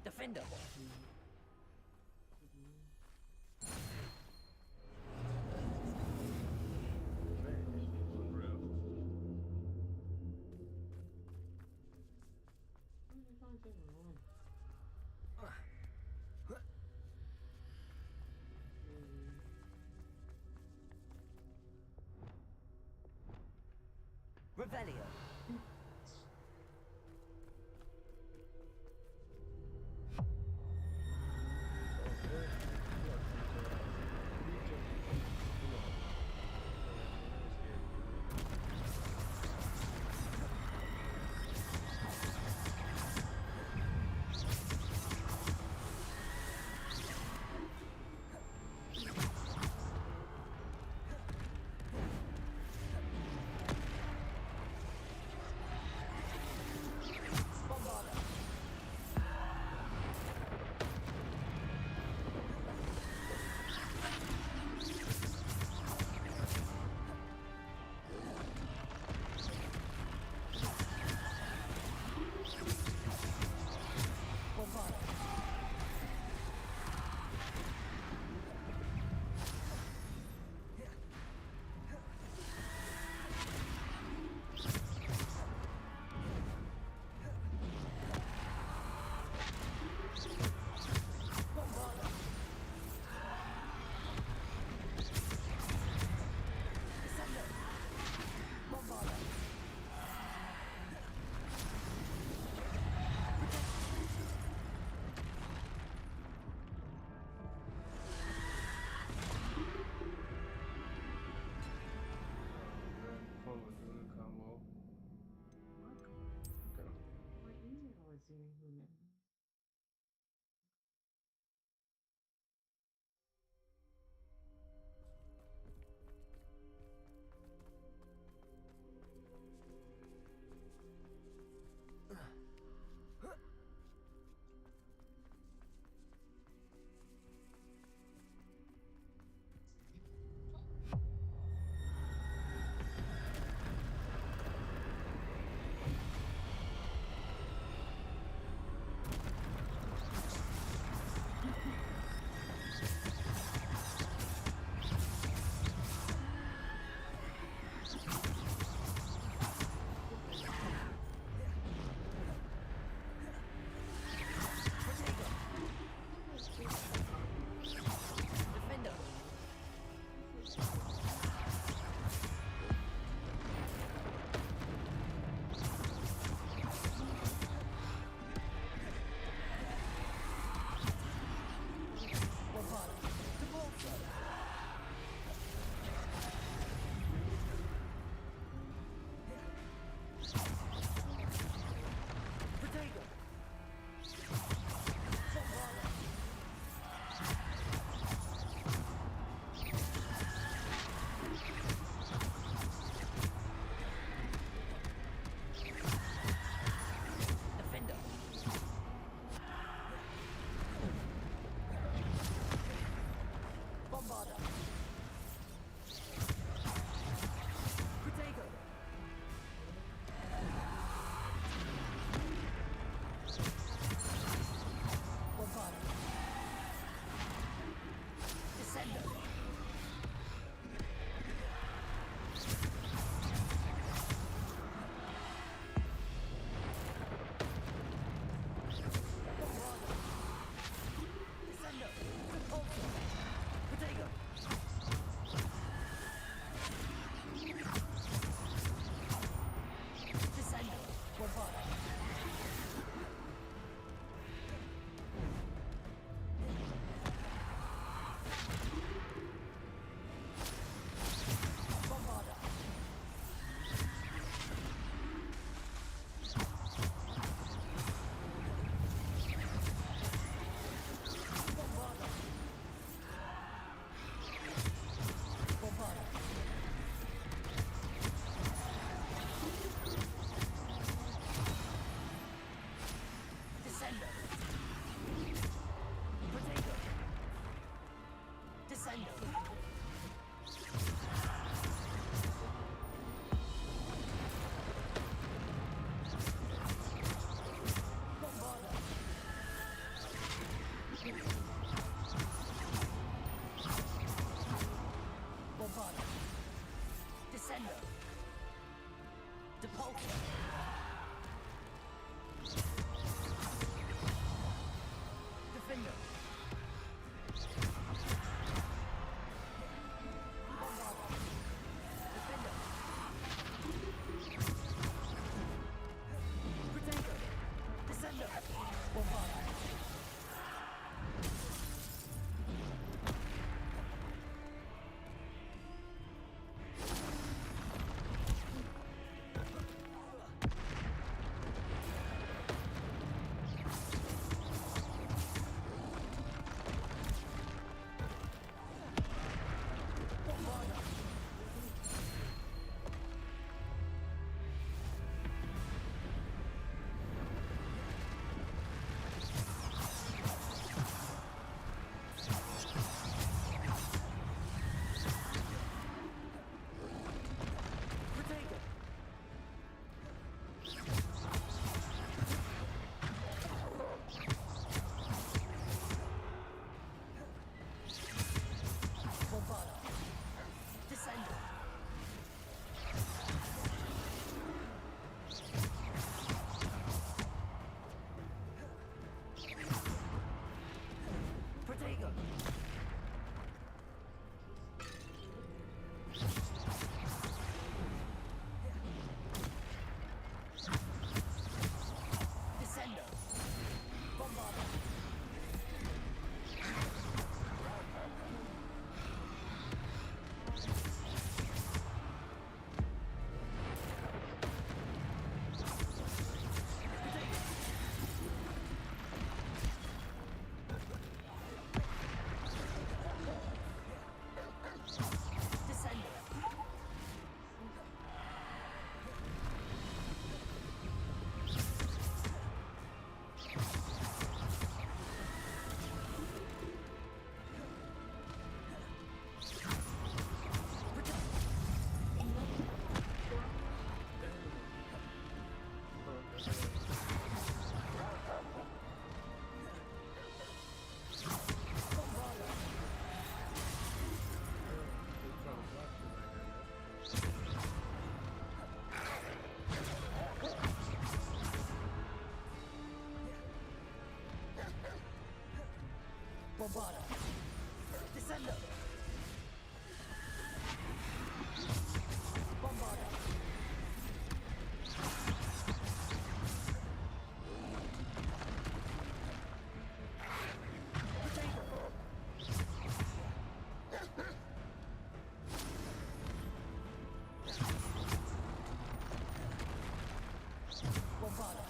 Defender. Revelio. Depulsor. Defender. Bombarda. Descendo. Bombarda. Bombarda.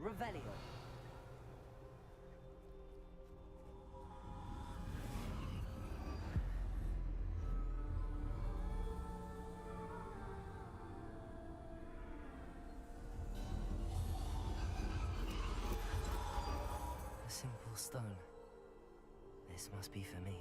Revelio. A simple stone. This must be for me.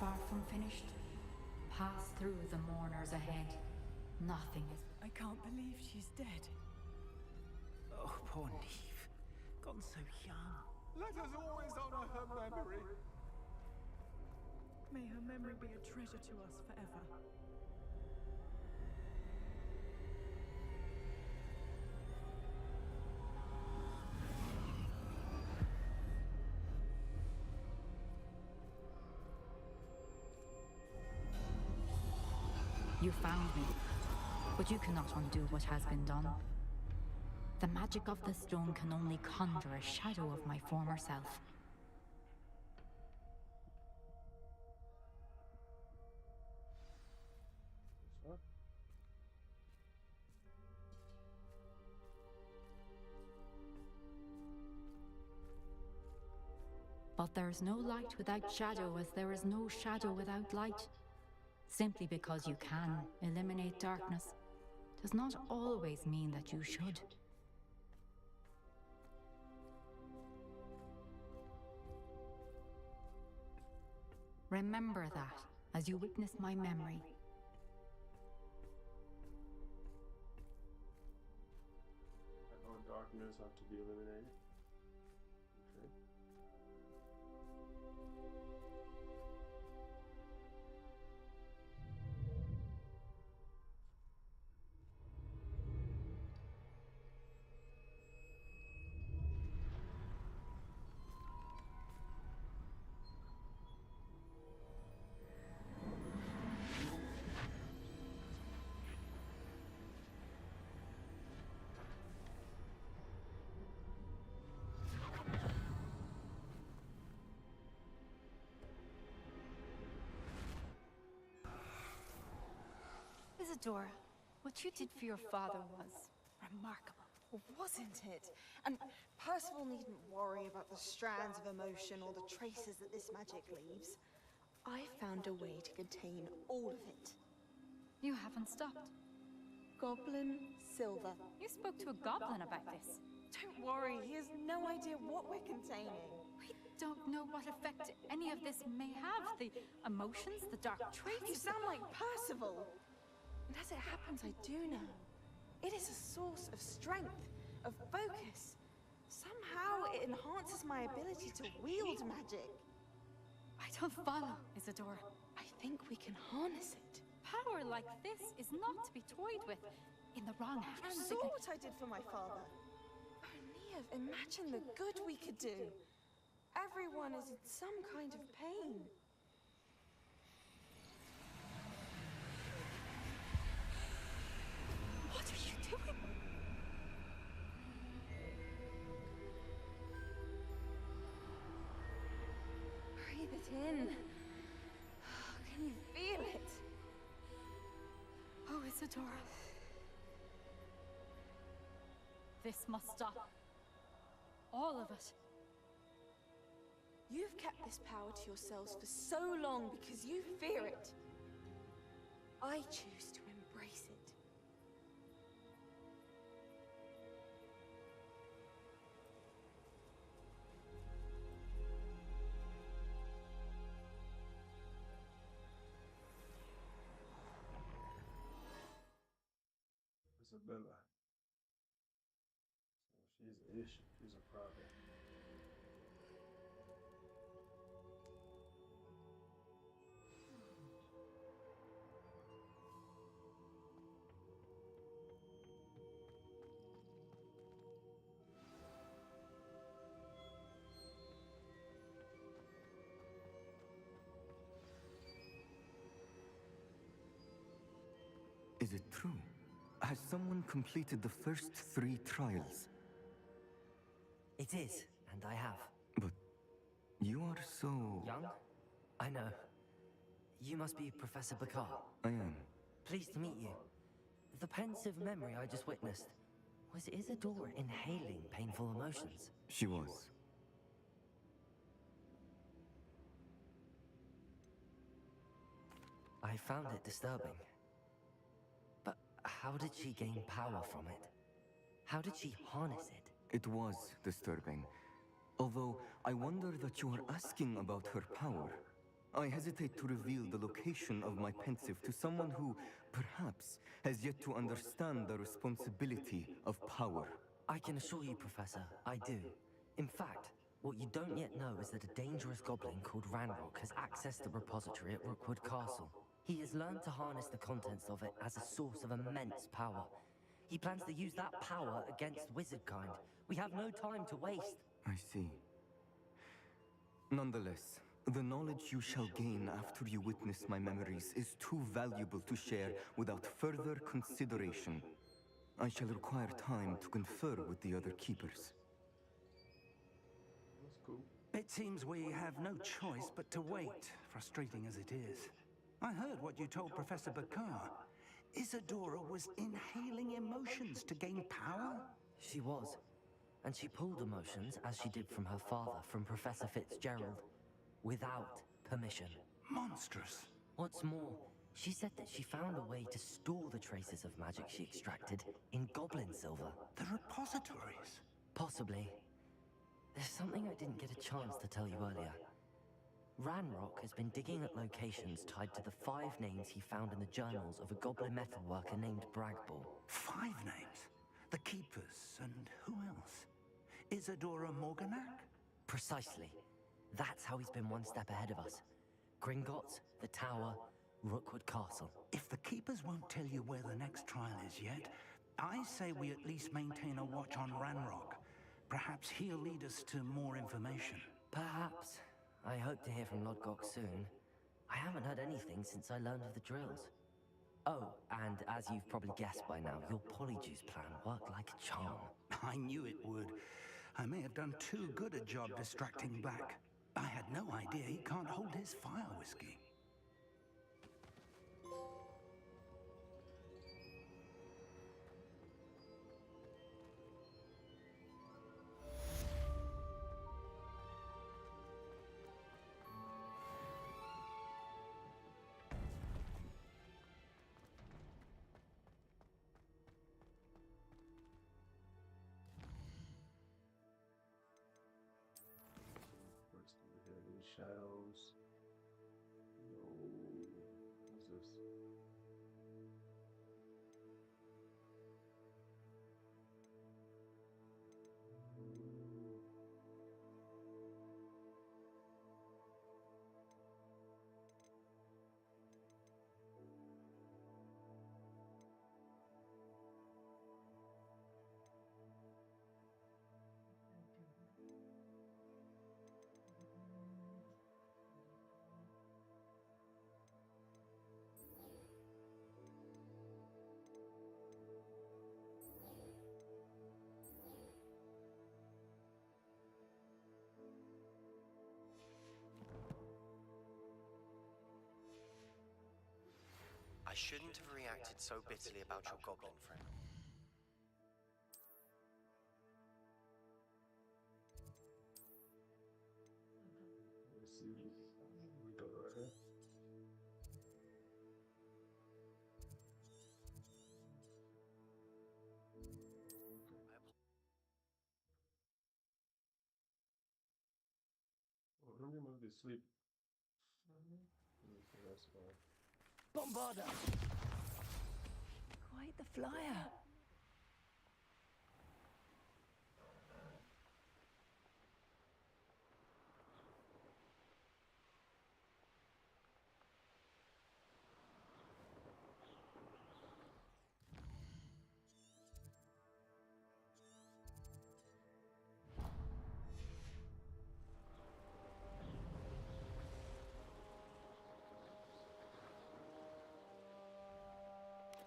Far from finished. Pass through the mourners ahead. Nothing is... I can't believe she's dead. Oh, poor Neve. Gone so young. Let us always honor her memory. May her memory be a treasure to us forever. You found me, but you cannot undo what has been done. The magic of the stone can only conjure a shadow of my former self. But there is no light without shadow, as there is no shadow without light. Simply because you can eliminate darkness does not always mean that you should. Remember that as you witness my memory. Darkness have to be eliminated. Okay. Isadora, what you did for your father was remarkable. Wasn't it? And Percival needn't worry about the strands of emotion or the traces that this magic leaves. I found a way to contain all of it. You haven't stopped. Goblin Silver. You spoke to a goblin about this. Don't worry, he has no idea what we're containing. We don't know what effect any of this may have. The emotions, the dark traits. You sound like Percival. And as it happens, I do know. It is a source of strength, of focus. Somehow it enhances my ability to wield magic. I don't follow, Isadora. I think we can harness it. Power like this is not to be toyed with in the wrong hands. You saw what I did for my father. Oh, Neve, imagine the good we could do. Everyone is in some kind of pain. What are you doing? Breathe it in. Can you feel it? Oh, Isadora. This must stop. All of it. You've kept this power to yourselves for so long because you fear it. I choose to embrace it. Isabella. So she's an issue. She's a problem. Has someone completed the first 3 trials? It is, and I have. But you are so... Young? I know. You must be Professor Bakar. I am. Pleased to meet you. The pensive memory I just witnessed, was Isadora inhaling painful emotions? She was. I found it disturbing. But how did she gain power from it? How did she harness it? It was disturbing. Although, I wonder that you are asking about her power. I hesitate to reveal the location of my pensive to someone who, perhaps, has yet to understand the responsibility of power. I can assure you, Professor, I do. In fact, what you don't yet know is that a dangerous goblin called Ranrock has accessed the repository at Rookwood Castle. He has learned to harness the contents of it as a source of immense power. He plans to use that power against wizardkind. We have no time to waste. I see. Nonetheless, the knowledge you shall gain after you witness my memories is too valuable to share without further consideration. I shall require time to confer with the other keepers. That's cool. It seems we have no choice but to wait, frustrating as it is. I heard what you told Professor Bakar. Isadora was inhaling emotions to gain power? She was. And she pulled emotions, as she did from her father, from Professor Fitzgerald, without permission. Monstrous. What's more, she said that she found a way to store the traces of magic she extracted in goblin silver. The repositories? Possibly. There's something I didn't get a chance to tell you earlier. Ranrock has been digging at locations tied to the 5 names he found in the journals of a goblin metalworker named Bragball. 5 names? The Keepers, and who else? Isadora Morganac? Precisely. That's how he's been one step ahead of us. Gringotts, the Tower, Rookwood Castle. If the Keepers won't tell you where the next trial is yet, I say we at least maintain a watch on Ranrock. Perhaps he'll lead us to more information. Perhaps. I hope to hear from Lodgok soon. I haven't heard anything since I learned of the drills. Oh, and as you've probably guessed by now, your polyjuice plan worked like a charm. I knew it would. I may have done too good a job distracting Black. I had no idea he can't hold his fire whiskey. First, we have these shadows. No. What's this? I shouldn't have reacted so bitterly about your goblin friend. Let's see. We go right here. Oh, don't get moved to sleep. Okay, that's fine. Bombarda! Quite the flyer.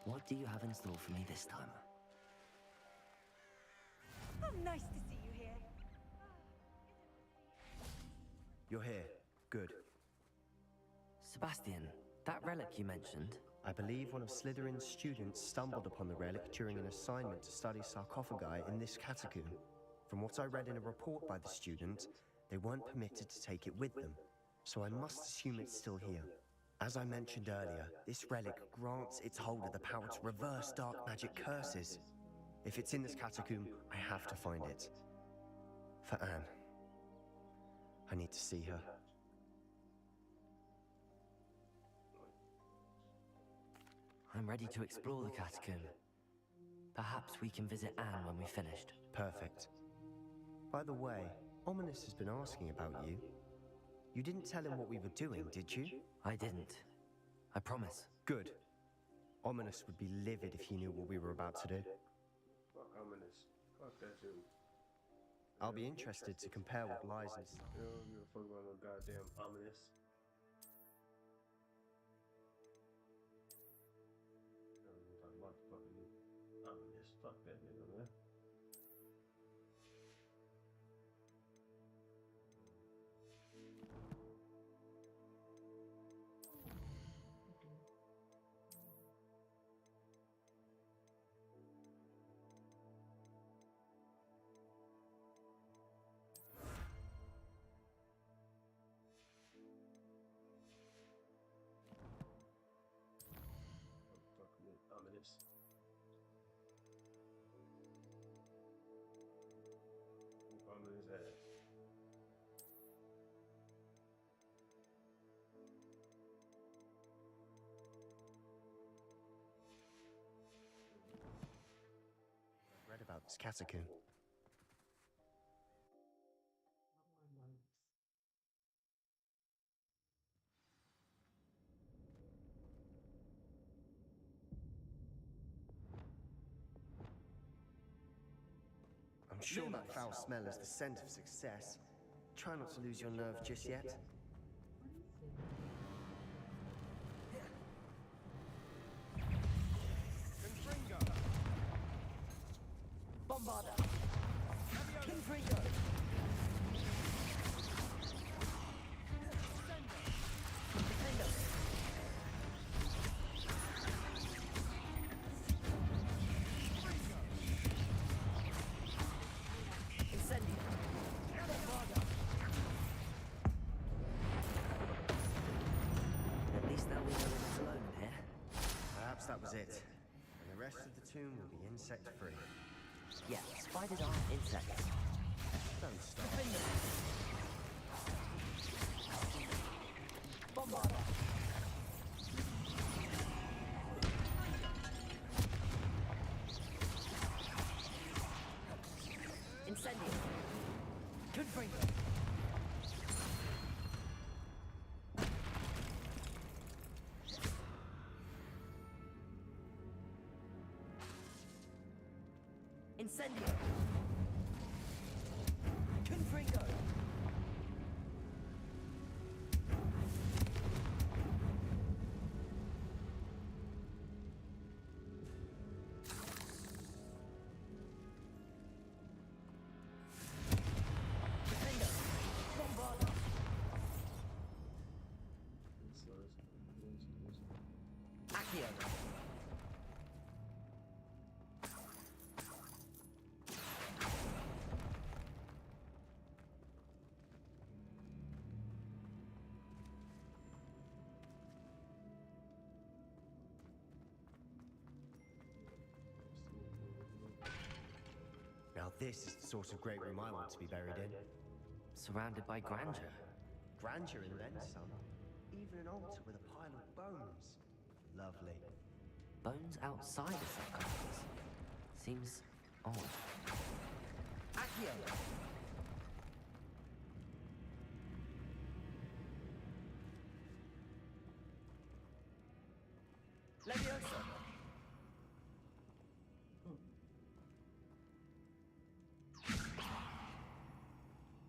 What do you have in store for me this time? Oh, nice to see you here. You're here. Good. Sebastian, that relic you mentioned. I believe one of Slytherin's students stumbled upon the relic during an assignment to study sarcophagi in this catacomb. From what I read in a report by the student, they weren't permitted to take it with them, so I must assume it's still here. As I mentioned earlier, this relic grants its holder the power to reverse dark magic curses. If it's in this catacomb, I have to find it. For Anne. I need to see her. I'm ready to explore the catacomb. Perhaps we can visit Anne when we're finished. Perfect. By the way, Ominous has been asking about you. You didn't tell him what we were doing, did you? I didn't. I promise. Good. Ominous would be livid if he knew what we were about to do. Fuck Ominous. Fuck that dude. I'll be interested to compare what lies in... You don't give a fuck about no goddamn Ominous. Talk about the fucking Ominous. Fuck that nigga, man. Ominous. Ominous ass. I read about this catacomb. I'm sure that foul smell is the scent of success. Try not to lose your nerve just yet. Bombarder. Confringo. At least now we know it's alone in here. Perhaps that was it. And the rest of the tomb will be insect-free. Yeah, spiders aren't insects. Don't stop. Bombarder. Incendio. Confringo. Incendio. Confringo. Defender. Bombarder. Accio. Now this is the sort of great room I want to be buried in. Surrounded by grandeur. Grandeur and then some. Even an altar with a pile of bones. Lovely. Bones outside of sarcophagus. Seems odd. Accio. Leviosa.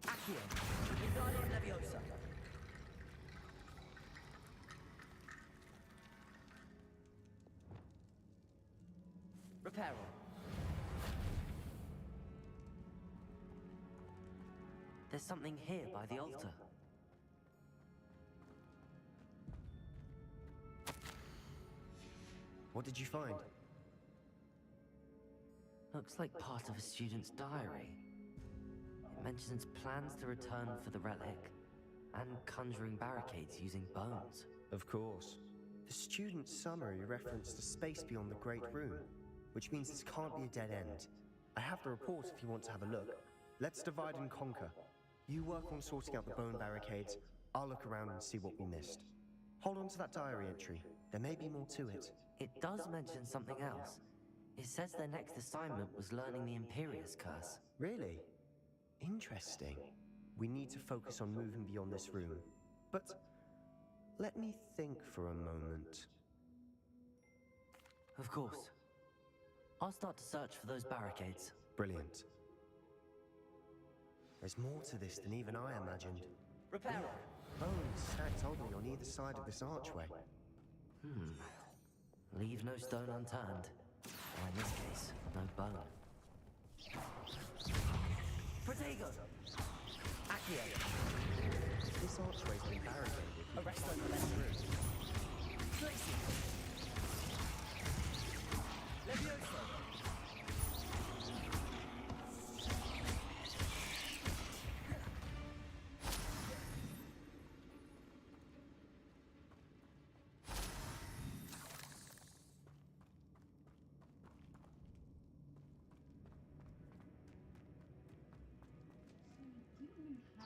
Accio. Wingardium Leviosa. Repair all. There's something here by the altar. What did you find? Looks like part of a student's diary. It mentions plans to return for the relic, and conjuring barricades using bones. Of course. The student's summary referenced a space beyond the Great Room, which means this can't be a dead end. I have the report if you want to have a look. Let's divide and conquer. You work on sorting out the bone barricades. I'll look around and see what we missed. Hold on to that diary entry. There may be more to it. It does mention something else. It says their next assignment was learning the Imperious Curse. Really? Interesting. We need to focus on moving beyond this room. But let me think for a moment. Of course. I'll start to search for those barricades. Brilliant. There's more to this than even I imagined. Repair. Bones stacked oddly on either side of this archway. Leave no stone unturned. Or in this case, no bone. Protego! Accio! This archway's been barricaded. Arrest them for through. Tracy! Levioso!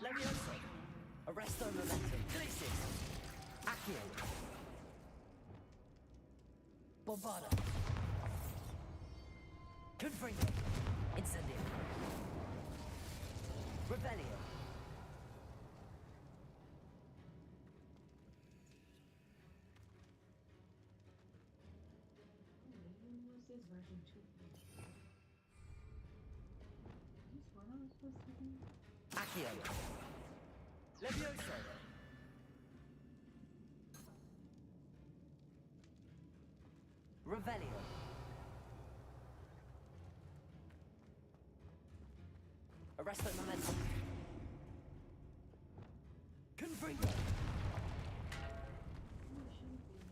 Levioso! Arresto momentum. Glacis! Accio! Bombarda! Confringo! Incendio! Rebellion! What's this version 2? This one I was supposed to be? Accio! Levioso! Revelio! Arresto momentum! Confringo!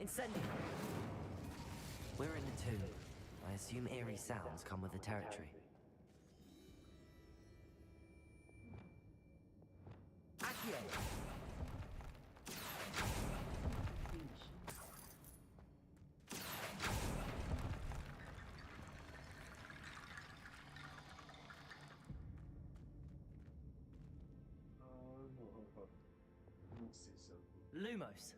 Incendio! We're in the tomb. I assume eerie sounds come with the territory. Accio! Let me see something. Lumos!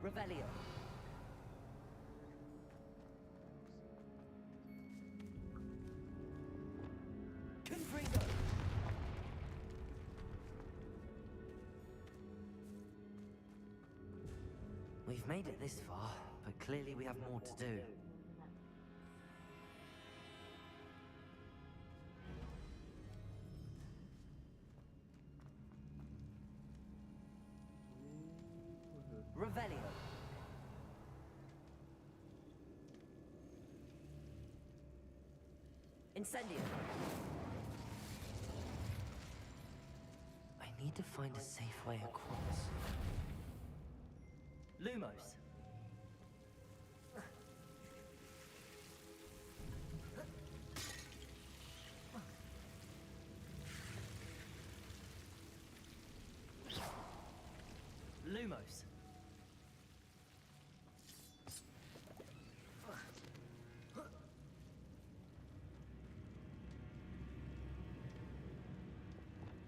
Revelio. Confringo. We've made it this far, but clearly we have more to do. Revelio. Incendio. I need to find a safe way across. Lumos. Lumos.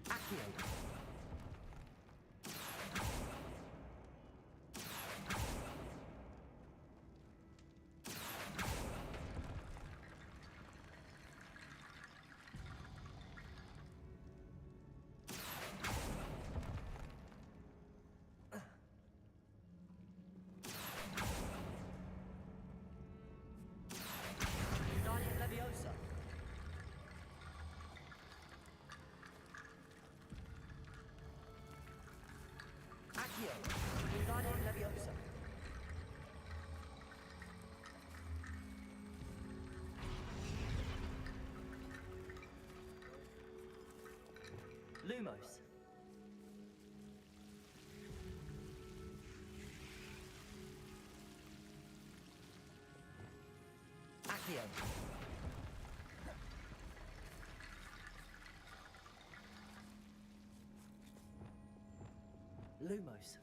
Accio. Wingardium Leviosa. Lumos. Accio. Lumos.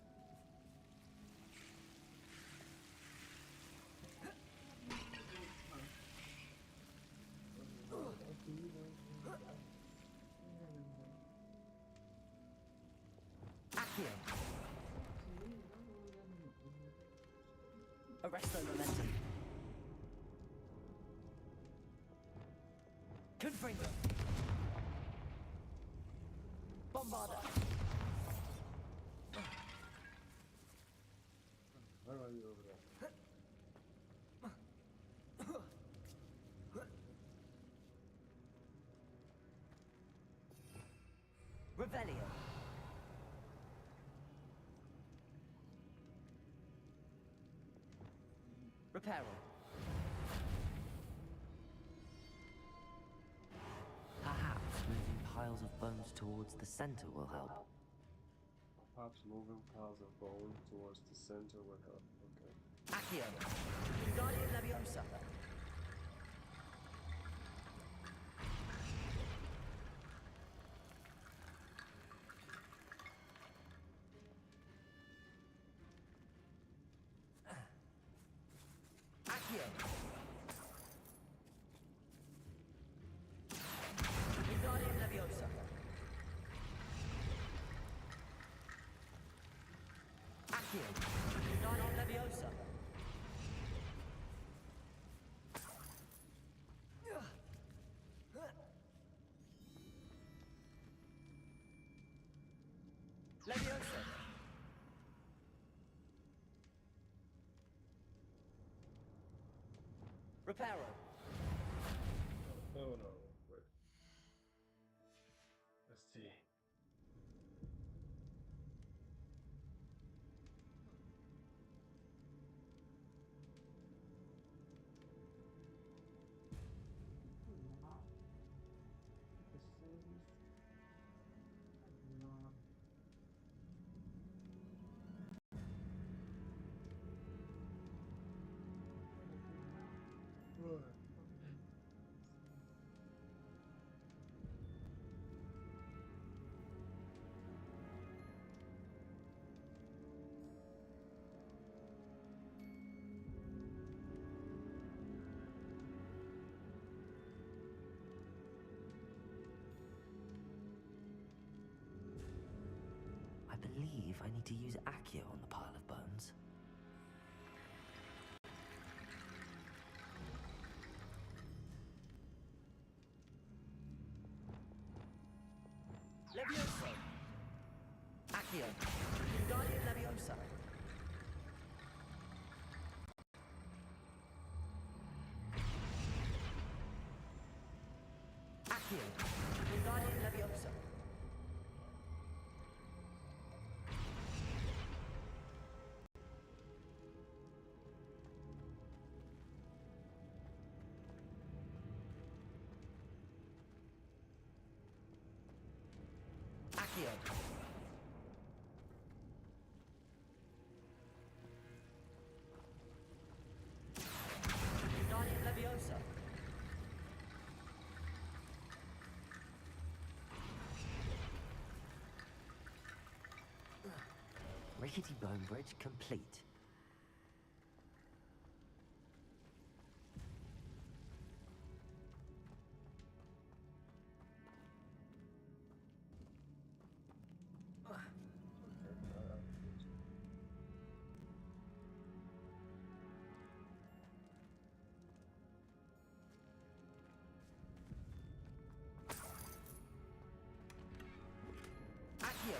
Accio. Arresto momentum. Confringo. Bombarda. Where are you over there? Revelio. Reparo. Perhaps moving piles of bones towards the center will help. Perhaps moving piles of bone towards the center will help. Okay. Accio. Wingardium Leviosa. Accio. Wingardium Leviosa. Accio. Wingardium Leviosa. Leviosa. Reparo. Oh no. Wait. Let's see. I believe I need to use Accio on the pile of bones. Leviosa. Accio. Wingardium Leviosa. Accio. Wingardium Leviosa. Accio. Wingardium Leviosa. Rickety bone bridge complete. Accio.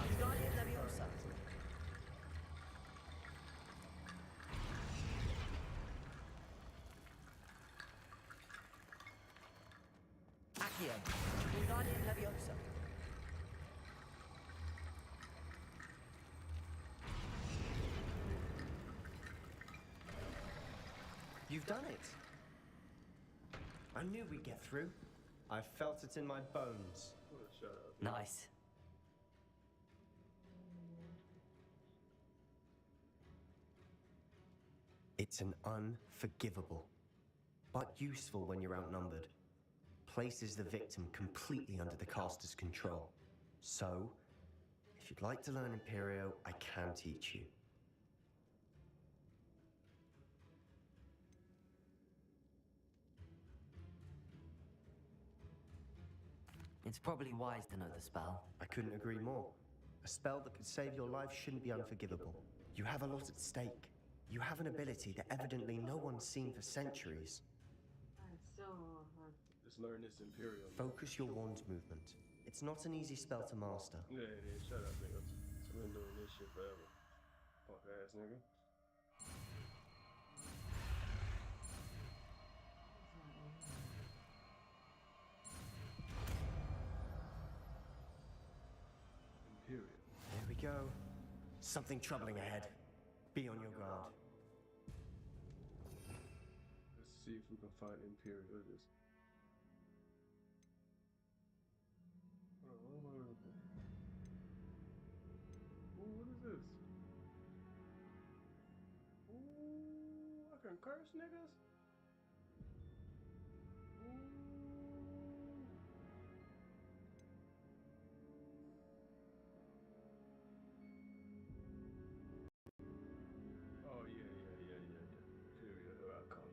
Wingardium Leviosa. Accio. Wingardium Leviosa. You've done it. I knew we'd get through. I felt it in my bones. Nice. It's an unforgivable, but useful when you're outnumbered. Places the victim completely under the caster's control. So, if you'd like to learn Imperio, I can teach you. It's probably wise to know the spell. I couldn't agree more. A spell that could save your life shouldn't be unforgivable. You have a lot at stake. You have an ability that evidently no one's seen for centuries. Just learn this Imperial. Focus your wand movement. It's not an easy spell to master. Yeah, it is. Shut up, nigga. I've been doing this shit forever. Punk ass nigga. Imperial. There we go. Something troubling ahead. Be on your guard. Let's see if we can find Imperial. What is this? Ooh, what is this? Ooh, I can curse niggas? Oh, yeah. Period. Here I come.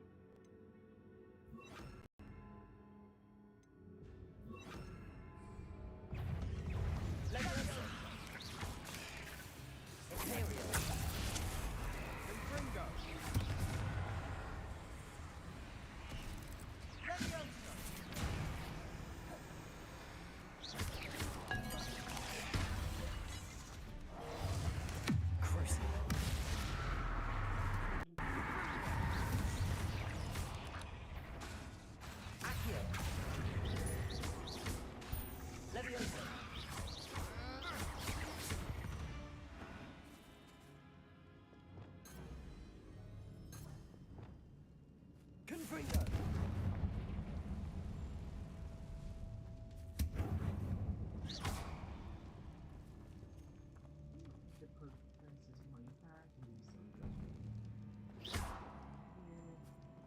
Confringo.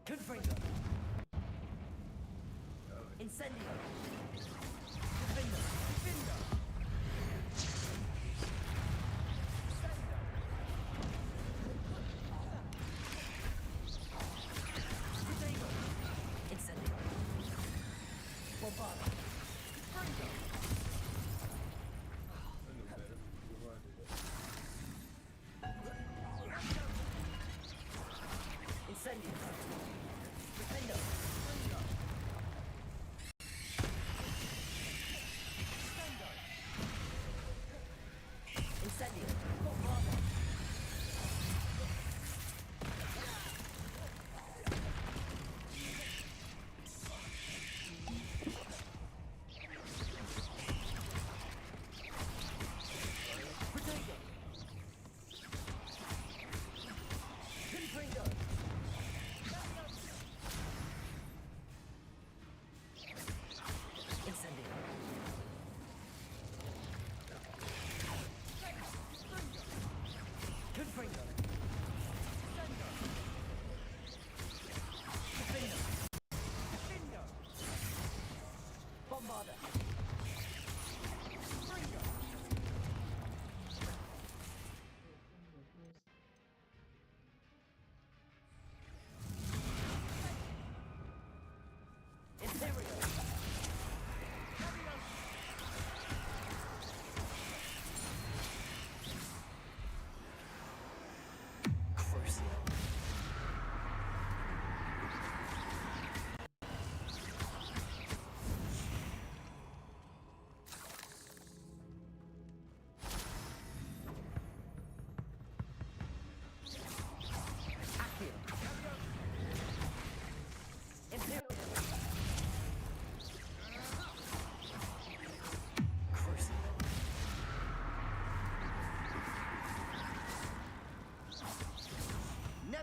Confringo. Incendio. Defender. Defender. Incendio. Defender.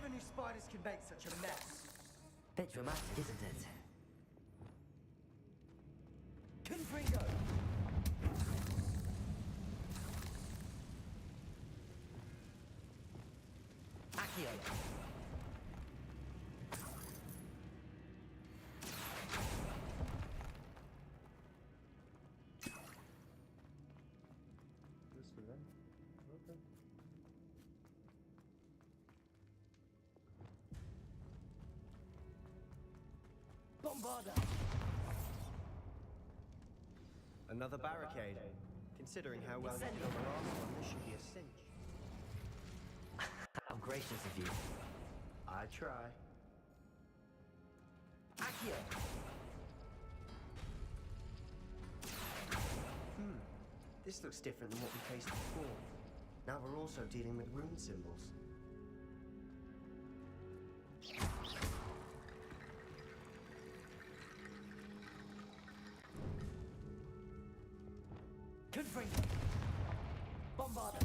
Never knew spiders could make such a mess. Bit dramatic, isn't it? Confringo! Accio! This for them? Okay. Bombarda! Another barricade. Considering how well you did on the last one, this should be a cinch. How gracious of you. I try. Accio! This looks different than what we faced before. Now we're also dealing with rune symbols. Confringo! Bombarda!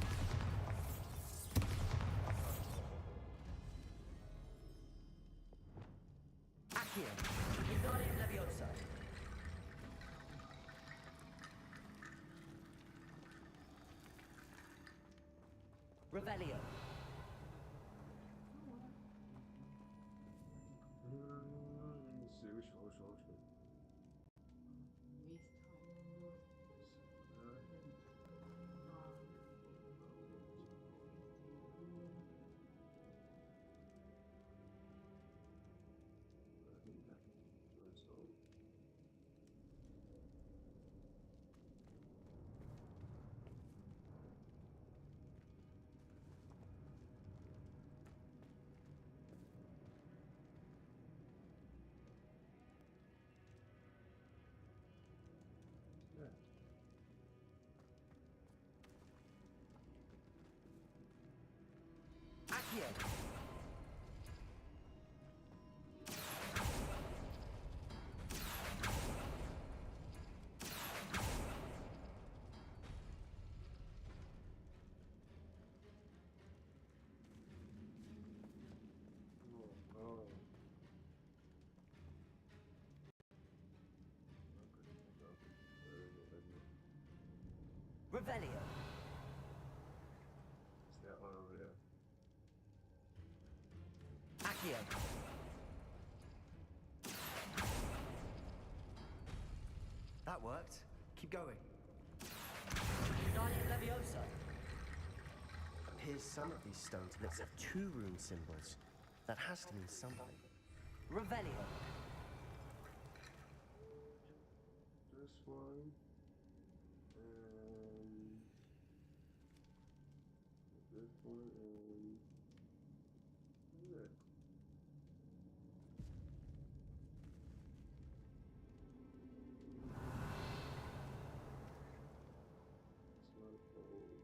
Accio! Wingardium Leviosa! Revelio! Let's see, which one? Accio! Revelio! It's that one over there. Accio! That worked. Keep going. Wingardium Leviosa! Appears some of these stone tablets have 2 rune symbols. That has to mean something. Revelio! This one. And this one and yeah. This one gold.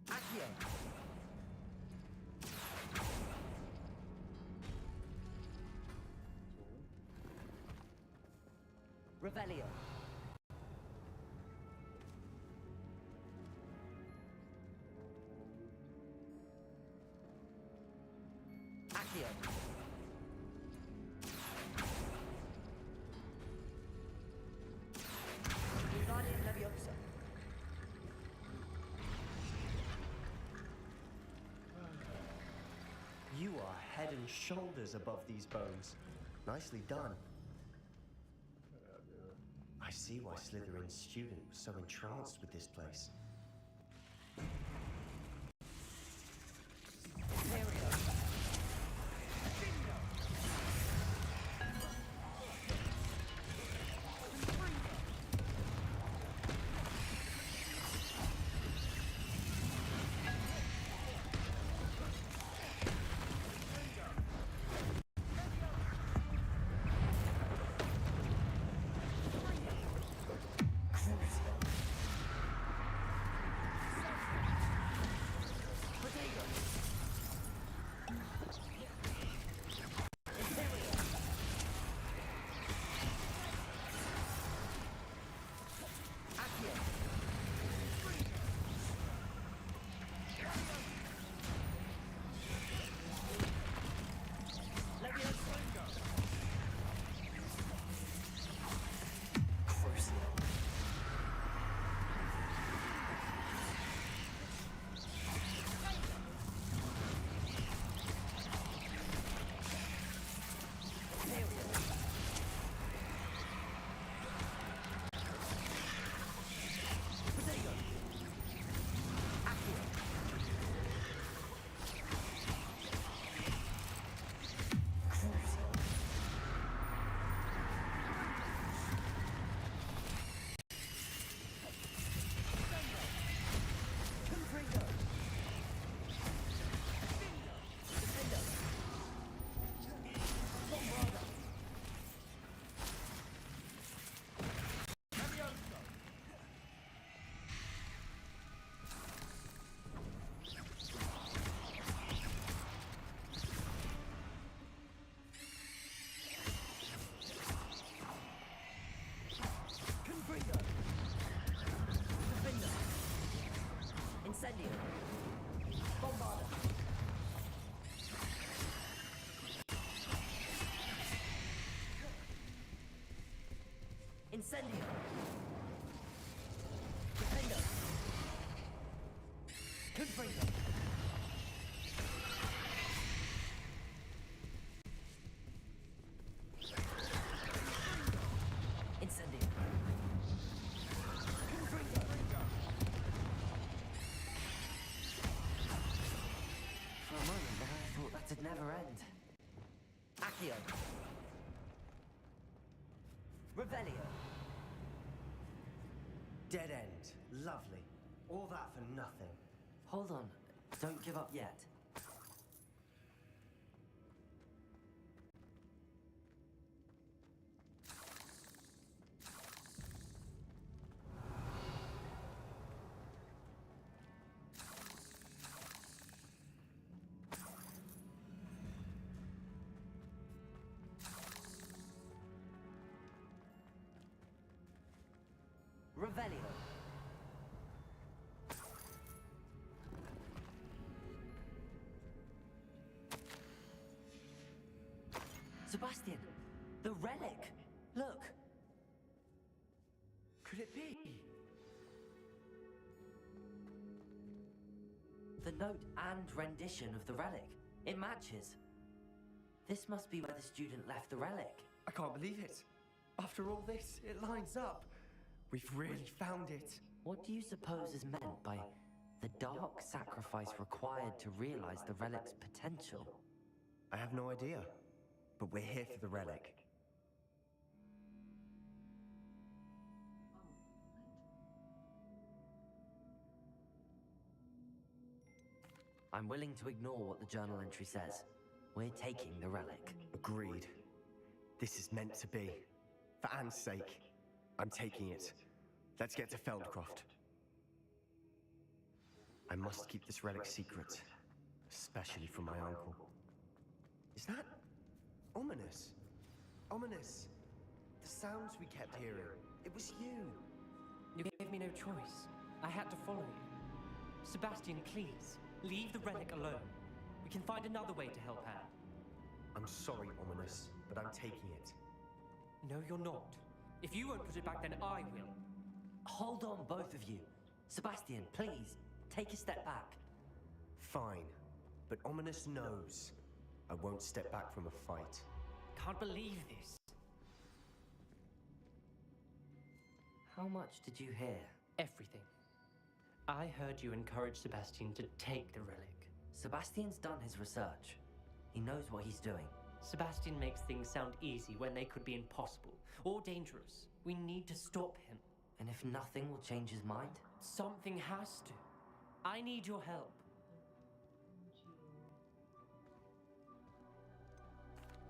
Accio! Revelio! Accio! Wingardium Leviosa! You are head and shoulders above these bones. Nicely done. I see why Slytherin's student was so entranced with this place. Confringo. Incendio. Confringo. For a moment there, I thought that'd never end. Accio. Revelio. Dead end. Lovely. All that for nothing. Hold on. Don't give up yet. Revelio. Sebastian, the relic! Look! Could it be? The note and rendition of the relic. It matches. This must be where the student left the relic. I can't believe it. After all this, it lines up. We've really found it. What do you suppose is meant by the dark sacrifice required to realize the relic's potential? I have no idea, but we're here for the relic. I'm willing to ignore what the journal entry says. We're taking the relic. Agreed. This is meant to be. For Anne's sake, I'm taking it. Let's get to Feldcroft. I must keep this relic secret, especially from my uncle. Is that ominous? Ominous. The sounds we kept hearing. It was you. You gave me no choice. I had to follow you. Sebastian, please, leave the relic alone. We can find another way to help Anne. I'm sorry, Ominous, but I'm taking it. No, you're not. If you won't put it back, then I will. Hold on, both of you. Sebastian, please, take a step back. Fine, but Ominous knows I won't step back from a fight. Can't believe this. How much did you hear? Everything. I heard you encourage Sebastian to take the relic. Sebastian's done his research. He knows what he's doing. Sebastian makes things sound easy when they could be impossible or dangerous. We need to stop him. And if nothing will change his mind? Something has to. I need your help.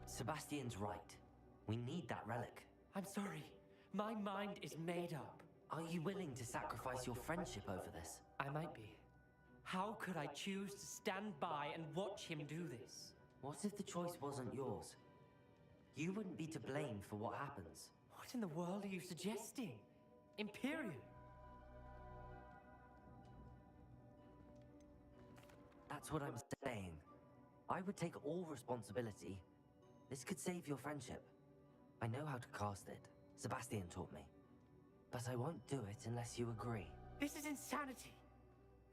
Sebastian's right. We need that relic. I'm sorry. My mind is made up. Are you willing to sacrifice your friendship over this? I might be. How could I choose to stand by and watch him do this? What if the choice wasn't yours? You wouldn't be to blame for what happens. What in the world are you suggesting? Imperium? That's what I'm saying. I would take all responsibility. This could save your friendship. I know how to cast it. Sebastian taught me. But I won't do it unless you agree. This is insanity.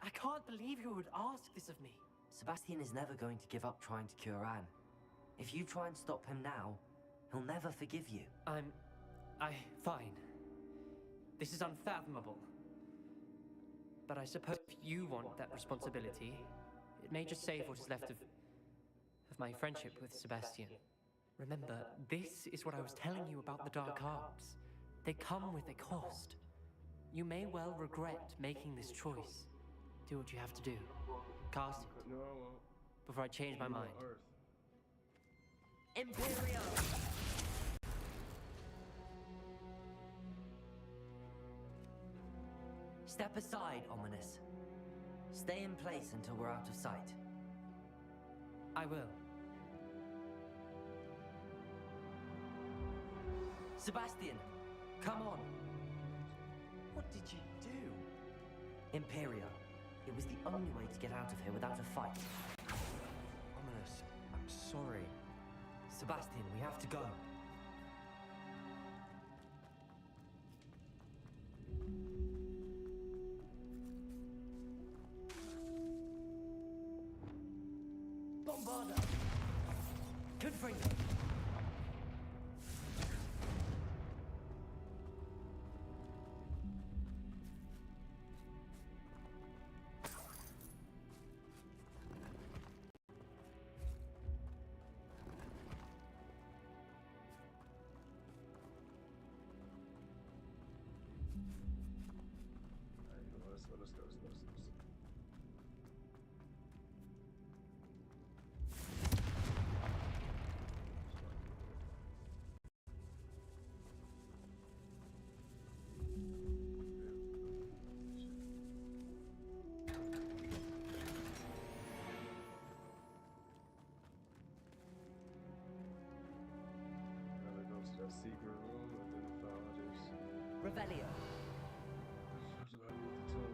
I can't believe you would ask this of me. Sebastian is never going to give up trying to cure Anne. If you try and stop him now, he'll never forgive you. Fine. This is unfathomable. But I suppose if you want that responsibility, it may just save what is left of my friendship with Sebastian. Remember, this is what I was telling you about the dark arts. They come with a cost. You may well regret making this choice. Do what you have to do. Cast it. No, I won't. Before I change my mind. Imperium! Step aside, Ominous. Stay in place until we're out of sight. I will. Sebastian, come on. What did you do? Imperio. It was the only way to get out of here without a fight. Ominous, I'm sorry. Sebastian, we have to go. Bombarda! Confringo! Let's go. Gotta go to that secret room and then found this. Revelio. What do I need to tell?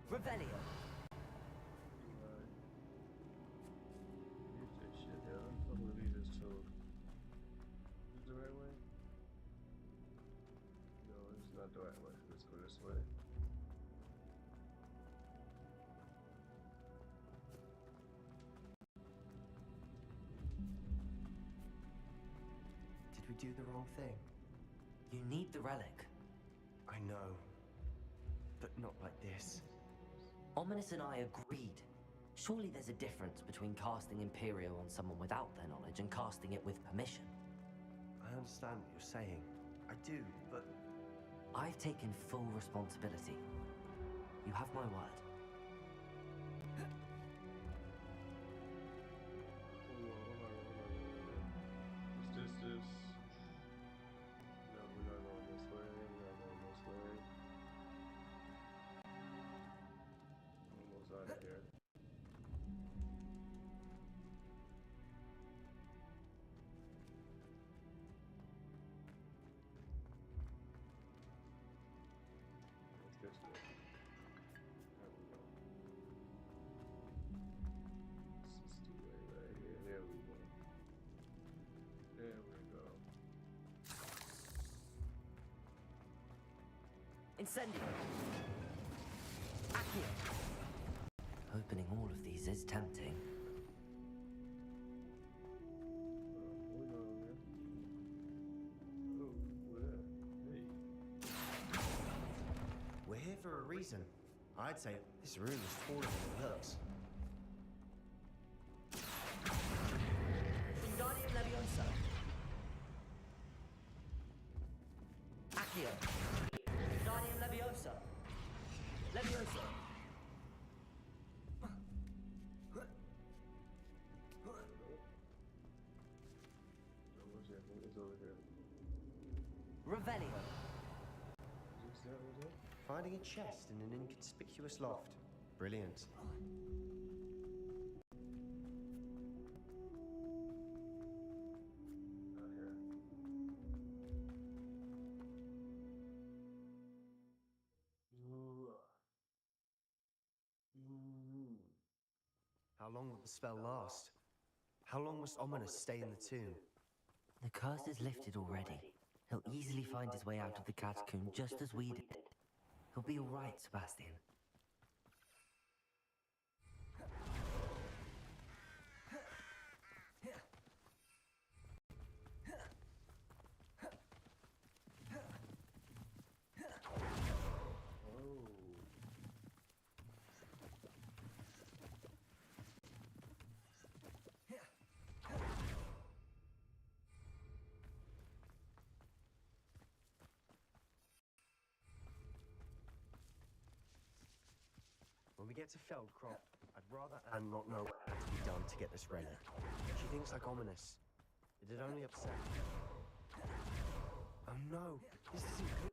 Revelio. Use this shit, yeah. What will lead us to? Is it the right way? No, it's not the right way. Let's go this way. Did we do the wrong thing? You need the relic. I know. But not like this. Ominous and I agreed. Surely there's a difference between casting Imperial on someone without their knowledge and casting it with permission. I understand what you're saying. I do, but... I've taken full responsibility. You have my word. What's this? No, we're not going this way. We're not going this way. Almost out of here. What's this way? There we go. This is the way right here. There we go. There we go. Incendio. Accio. Opening all of these is tempting. We're here for a reason. I'd say this room is taller than it looks. Wingardium Leviosa. Accio. Wingardium Leviosa. Leviosa. It's over here. Revelio. Is that over there? Finding a chest in an inconspicuous loft. Brilliant. Not here. How long will the spell last? How long must Ominous stay in the tomb? The curse is lifted already. He'll easily find his way out of the catacomb just as we did. He'll be all right, Sebastian. When we get to Feldcroft, I'd rather Anne not know what had to be done to get this relic. She thinks like Ominous. It'd only upset me. Oh no, this isn't good.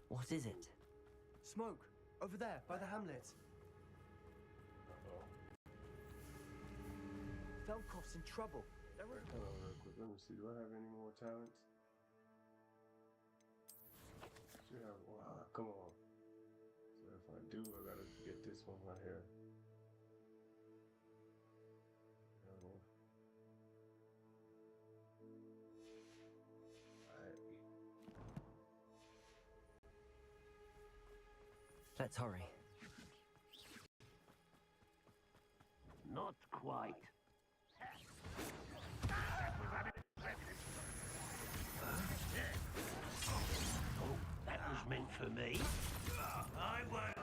What is it? Smoke, over there, by the hamlet. Feldcroft's in trouble. Hold on real quick. Let me see. Do I have any more talents? Should have. Wow, come on. So if I do, I gotta get this one right here. Let's hurry. Not quite. Oh, that was meant for me. I won't.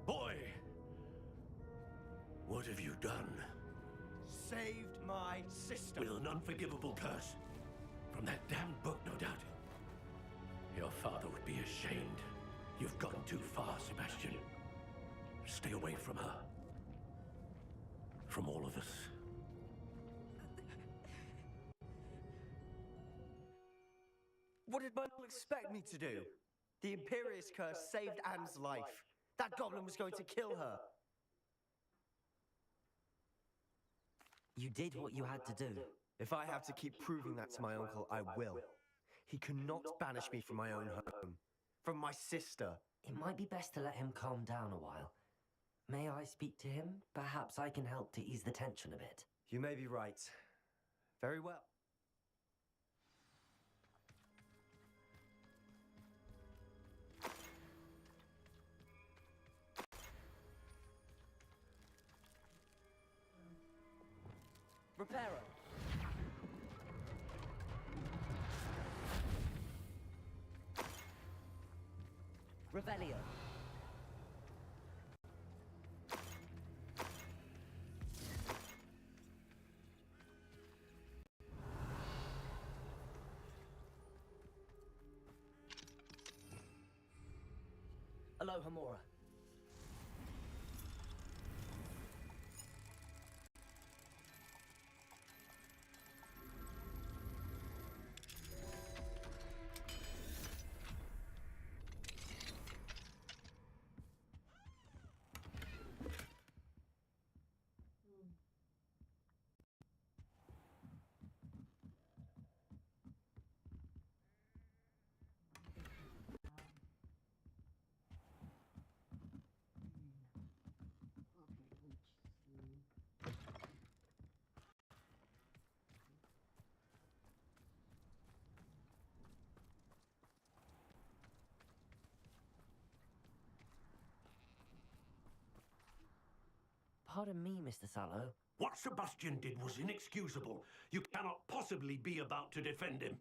Boy! What have you done? Saved my sister. With an unforgivable curse. From that damned book, no doubt. Your father would be ashamed. You've gone too far, Sebastian. Stay away from her. From all of us. What did my uncle expect me to do? The Imperious curse saved Anne's life. That goblin was going to kill her. You did what you had to do. If I have to keep proving that to my uncle, I will. He cannot banish me from my own home. From my sister. It might be best to let him calm down a while. May I speak to him? Perhaps I can help to ease the tension a bit. You may be right. Very well. Reparo. Revelio. Aloha Mora. Pardon me, Mr. Sallow. What Sebastian did was inexcusable. You cannot possibly be about to defend him.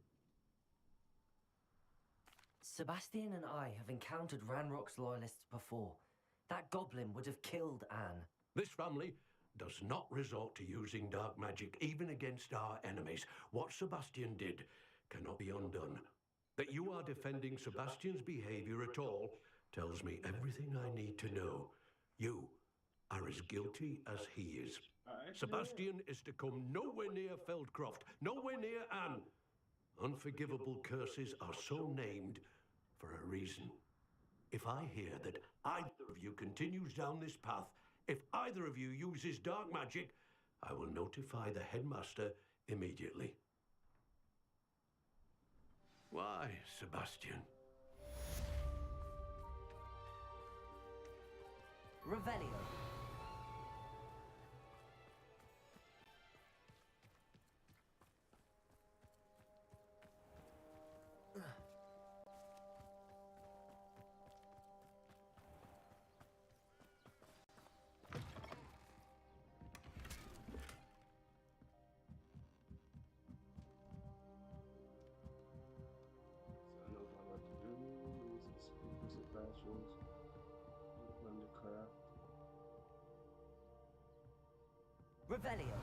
Sebastian and I have encountered Ranrock's loyalists before. That goblin would have killed Anne. This family does not resort to using dark magic even against our enemies. What Sebastian did cannot be undone. That you are defending Sebastian's behavior at all tells me everything I need to know. You are as guilty as he is. Sebastian is to come nowhere near Feldcroft, nowhere near Anne. Unforgivable curses are so named for a reason. If I hear that either of you continues down this path, if either of you uses dark magic, I will notify the headmaster immediately. Why, Sebastian? Revelio. Revelio.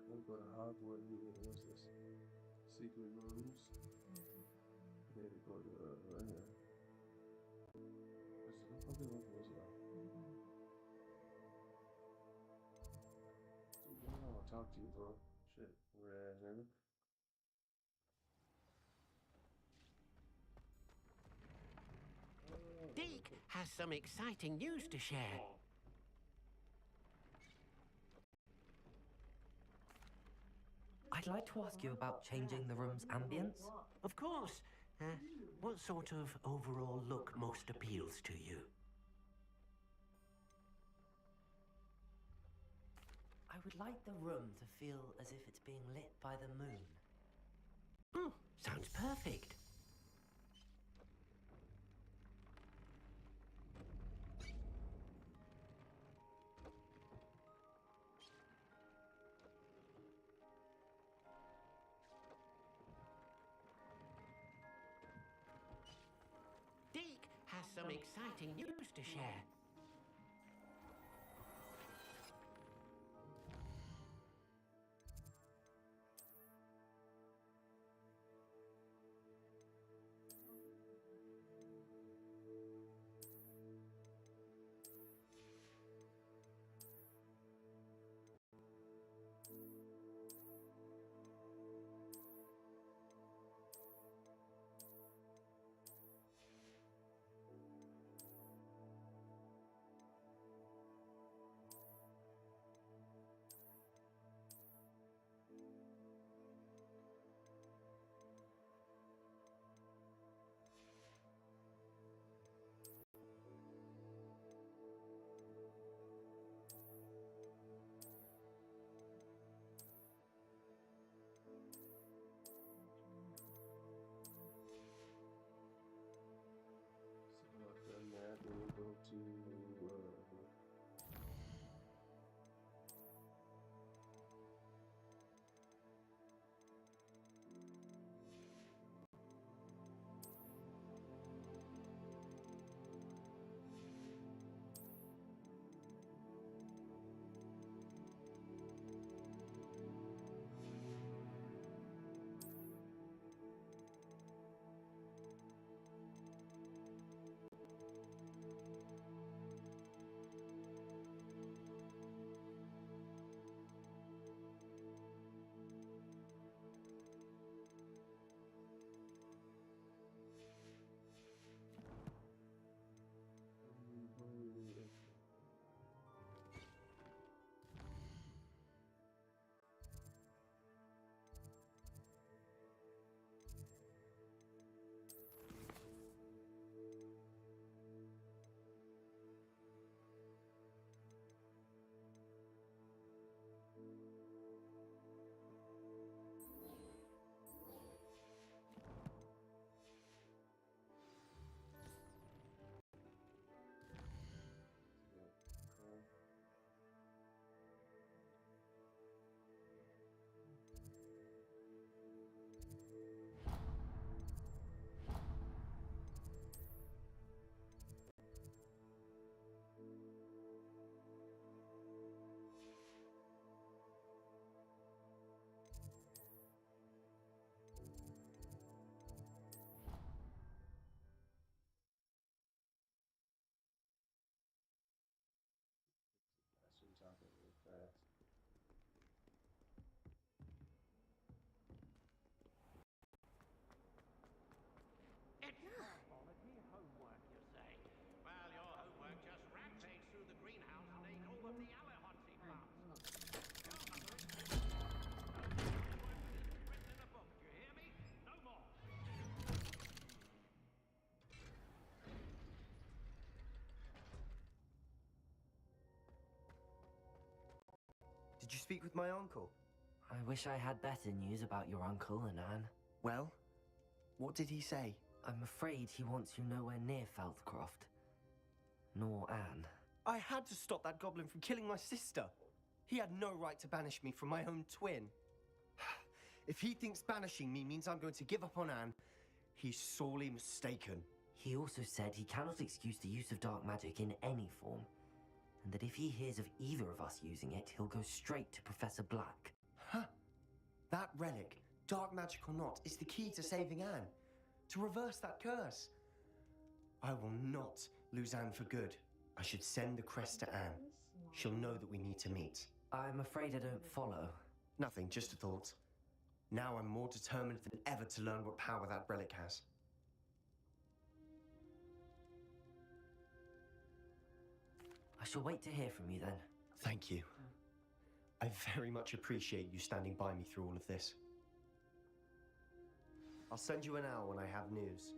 We'll go to Hogwarts. What's this? Secret rooms. Then we go to right here. Okay, what was it? I don't want to talk to you, bro. Shit, red nigga. Deke has some exciting news to share. I'd like to ask you about changing the room's ambience. Of course. What sort of overall look most appeals to you? I would like the room to feel as if it's being lit by the moon. Sounds perfect. Deke has some exciting news to share. Then we go to Quality homework, you say? Well, your homework just rampaged through the greenhouse and ate all of the Allerhotsy plants. Your mother is written in a book, you hear me? No more. Did you speak with my uncle? I wish I had better news about your uncle and Anne. Well, what did he say? I'm afraid he wants you nowhere near Feldcroft. Nor Anne. I had to stop that goblin from killing my sister. He had no right to banish me from my own twin. If he thinks banishing me means I'm going to give up on Anne, he's sorely mistaken. He also said he cannot excuse the use of dark magic in any form, and that if he hears of either of us using it, he'll go straight to Professor Black. Huh? That relic, dark magic or not, is the key to saving Anne. To reverse that curse. I will not lose Anne for good. I should send the crest to Anne. She'll know that we need to meet. I'm afraid I don't follow. Nothing, just a thought. Now I'm more determined than ever to learn what power that relic has. I shall wait to hear from you then. Thank you. I very much appreciate you standing by me through all of this. I'll send you an owl when I have news.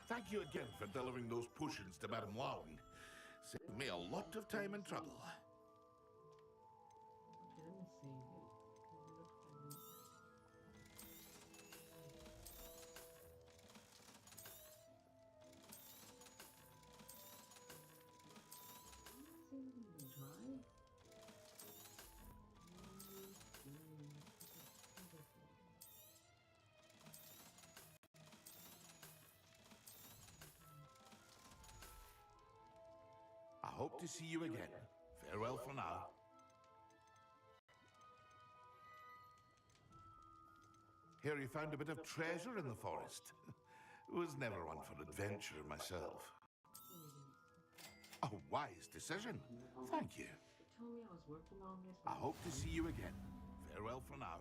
Thank you again for delivering those potions to Madame Lowing. Saved me a lot of time and trouble. Okay, let me see. I hope to see you again. Farewell for now. Here you found a bit of treasure in the forest. Was never one for adventure myself. A wise decision. Thank you. Told me I was working on this. I hope to see you again. Farewell for now.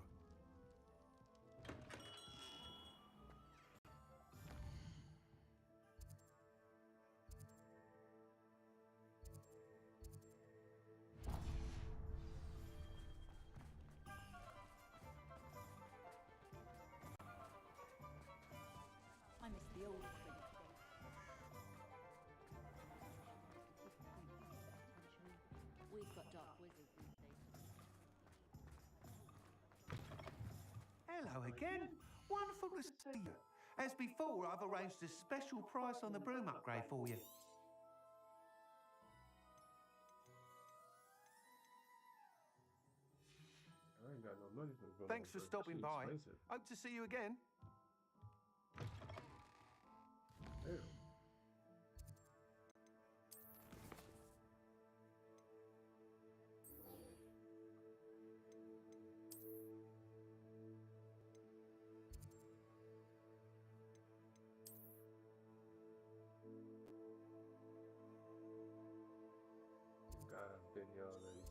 I miss the old thing. We've got dark wizards these days. Hello again. Wonderful to see you. As before, I've arranged a special price on the broom upgrade for you. I ain't got no money for the Thanks for stopping by. Hope to see you again. Ew. God, I've been here already.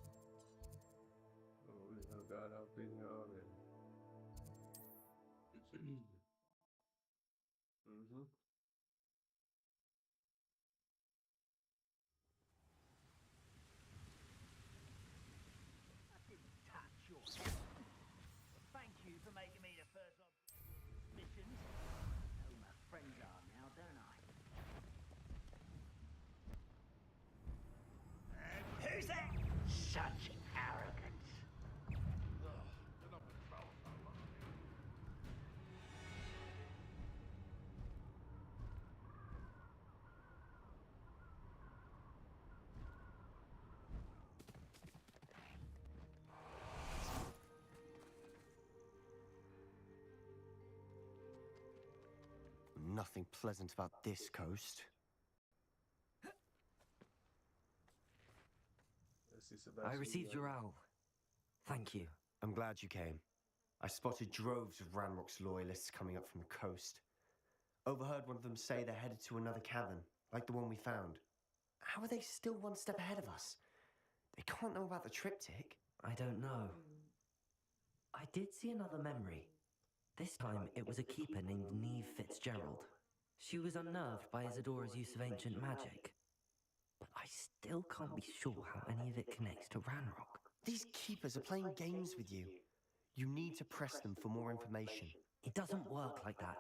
Oh God, I've been here already. Mm-hmm. nothing pleasant about this coast. Let's see, I Sebastian, received your owl. Thank you. I'm glad you came. I spotted droves of Ranrock's loyalists coming up from the coast. Overheard one of them say they're headed to another cavern, like the one we found. How are they still one step ahead of us? They can't know about the triptych. I don't know. I did see another memory. This time it was a keeper named Neve Fitzgerald. She was unnerved by Isadora's use of ancient magic. But I still can't be sure how any of it connects to Ranrock. These keepers are playing games with you. You need to press them for more information. It doesn't work like that.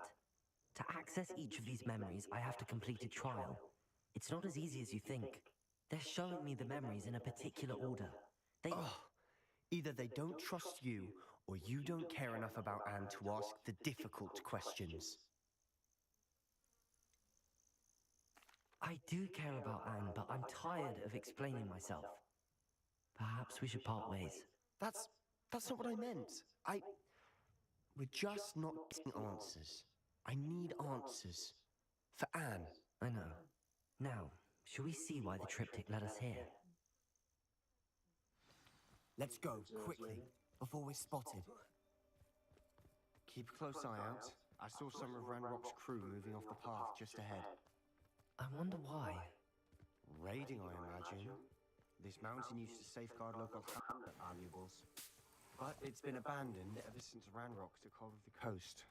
To access each of these memories, I have to complete a trial. It's not as easy as you think. They're showing me the memories in a particular order. Either they don't trust you, or you don't care enough about Anne to ask the difficult questions. I do care about Anne, but I'm tired of explaining myself. Perhaps we should part ways. That's not what I meant. We're just not getting answers. I need answers. For Anne. I know. Now, shall we see why the triptych led us here? Let's go, quickly, before we're spotted. Keep a close eye out. I saw some of Ranrock's crew moving off the path just ahead. I wonder why. Raiding, I imagine. This mountain used to safeguard local hamlet valuables. But it's been abandoned ever since Ranrock took hold of the coast.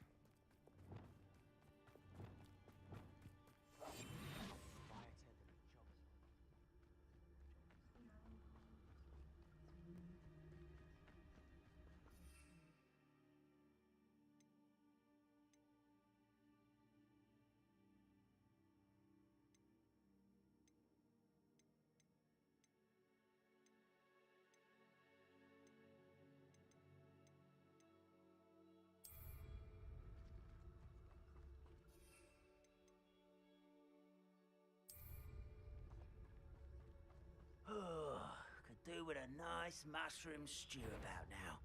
Could do with a nice mushroom stew about now.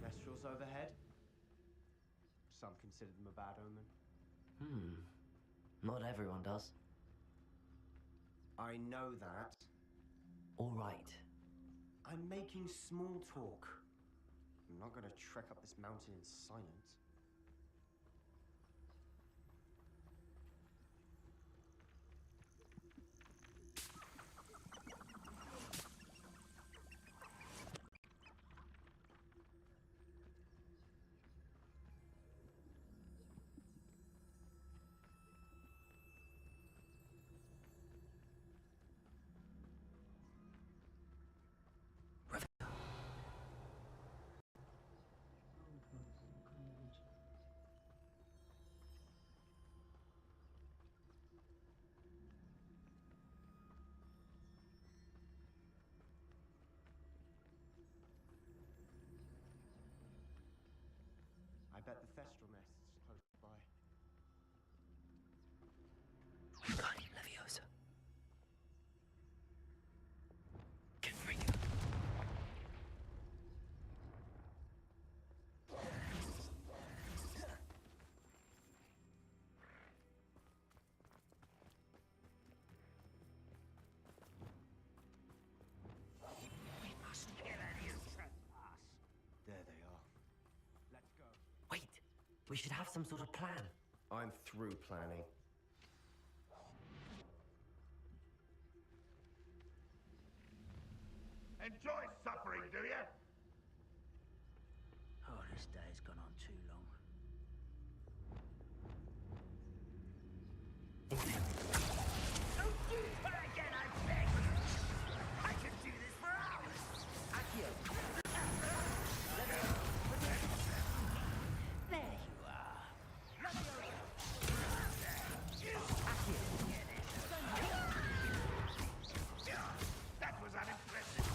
Kestrels overhead? Some consider them a bad omen. Not everyone does. I know that. All right. I'm making small talk. I'm not gonna trek up this mountain in silence. I bet the Thestral nest is close by. Wingardium Leviosa. Confringo. We must kill any who trespass. There they are. Let's go. Wait, we should have some sort of plan. I'm through planning. Enjoy suffering, do you? Oh, this day's gone on too long. Don't do that again, I beg! I could do this for hours! Accio! There you are! That was unimpressive.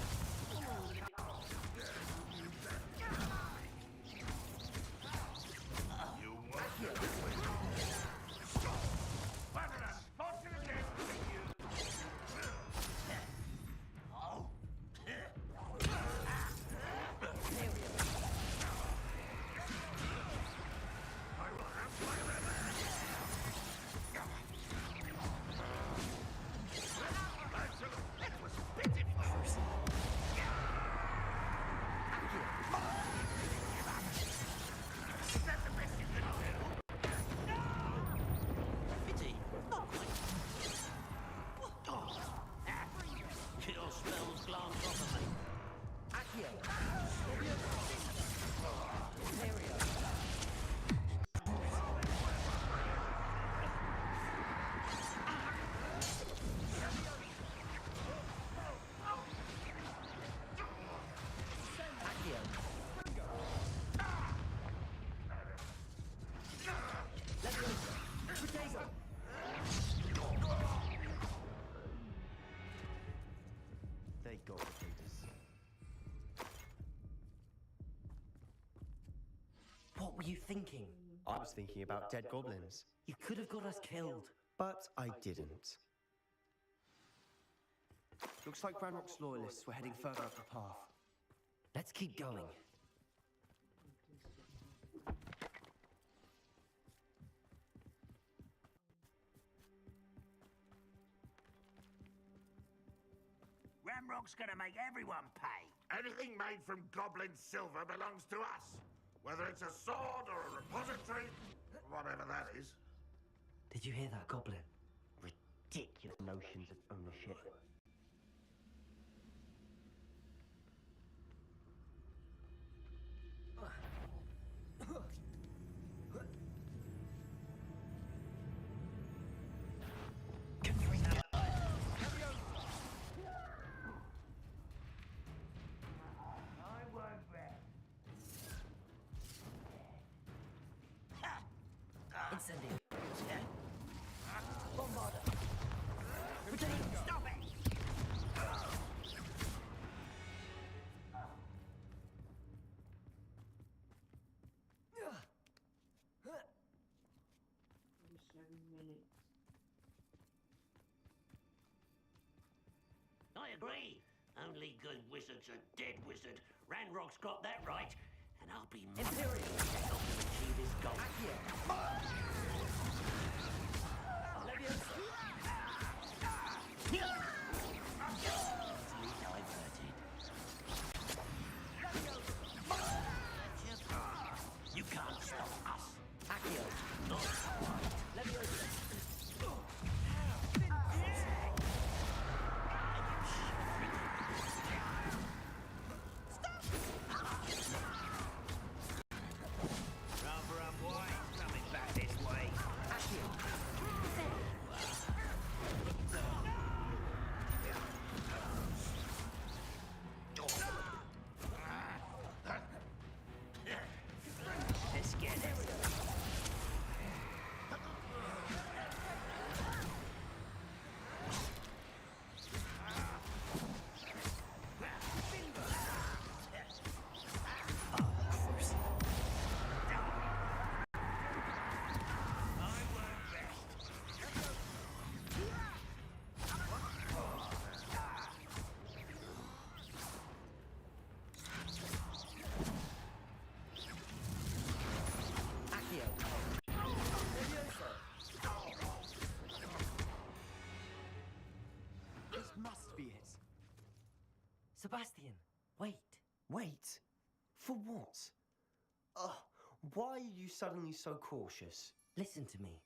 thinking? I was thinking about dead goblins. You could have got us killed. But I didn't. Looks like Ranrock's loyalists were heading further up the path. Let's keep going. Ramrock's gonna make everyone pay. Anything made from goblin silver belongs to us. Whether it's a sword or a repository, whatever that is. Did you hear that, Goblin? Ridiculous notions of ownership. Incendio. Bombarder. Stop it! I agree. Only good wizards are dead wizard. Ranrock's got that right. And I'll be Imperial to help him achieve his goal. You can't stop us. Accio. Not right. Rubber up white, coming back this way. Let's get it. This must be it. Sebastian, wait. Wait? For what? Why are you suddenly so cautious? Listen to me.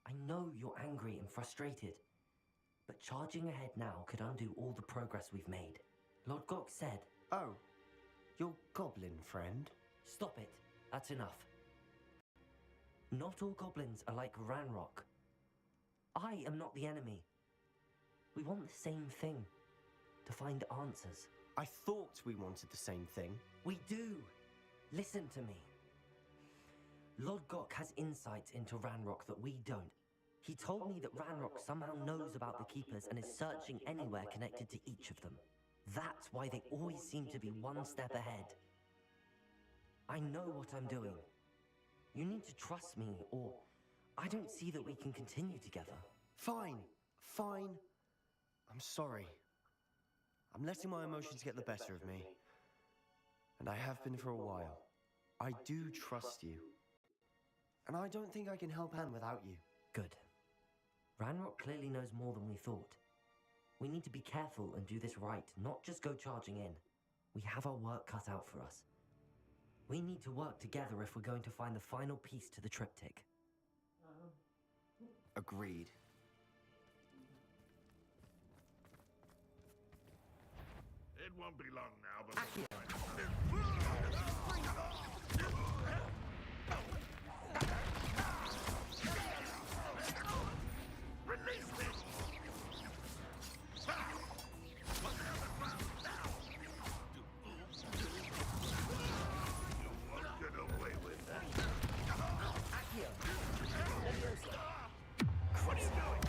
I know you're angry and frustrated, but charging ahead now could undo all the progress we've made. Lord Gok said... Oh, your goblin friend? Stop it. That's enough. Not all goblins are like Ranrock. I am not the enemy. We want the same thing. To find answers. I thought we wanted the same thing. We do. Listen to me. Lord Gok has insights into Ranrock that we don't. He told me that Ranrock somehow knows about the Keepers and is searching anywhere connected to each of them. That's why they always seem to be one step ahead. I know what I'm doing. You need to trust me, or I don't see that we can continue together. Fine. I'm sorry. I'm letting my emotions get the better of me. And I have been for a while. I do trust you. And I don't think I can help Anne without you. Good. Ranrock clearly knows more than we thought. We need to be careful and do this right, not just go charging in. We have our work cut out for us. We need to work together if we're going to find the final piece to the triptych. Agreed. It won't be long now, but... Release me! You won't get away with that. What are you doing?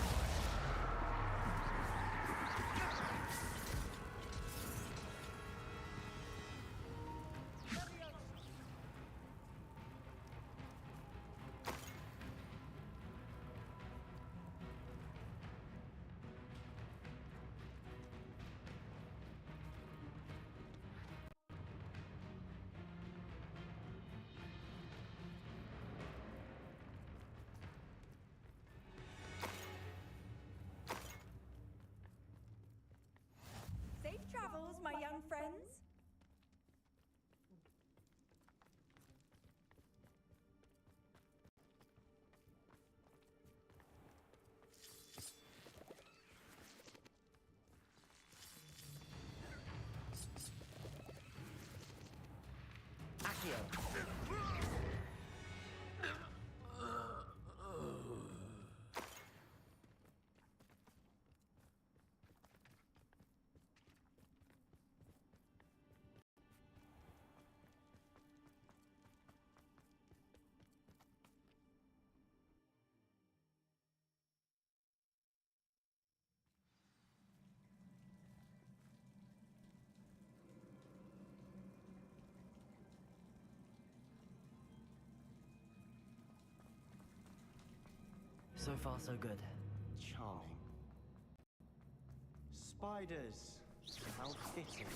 So far, so good. Charming. Spiders. How fitting.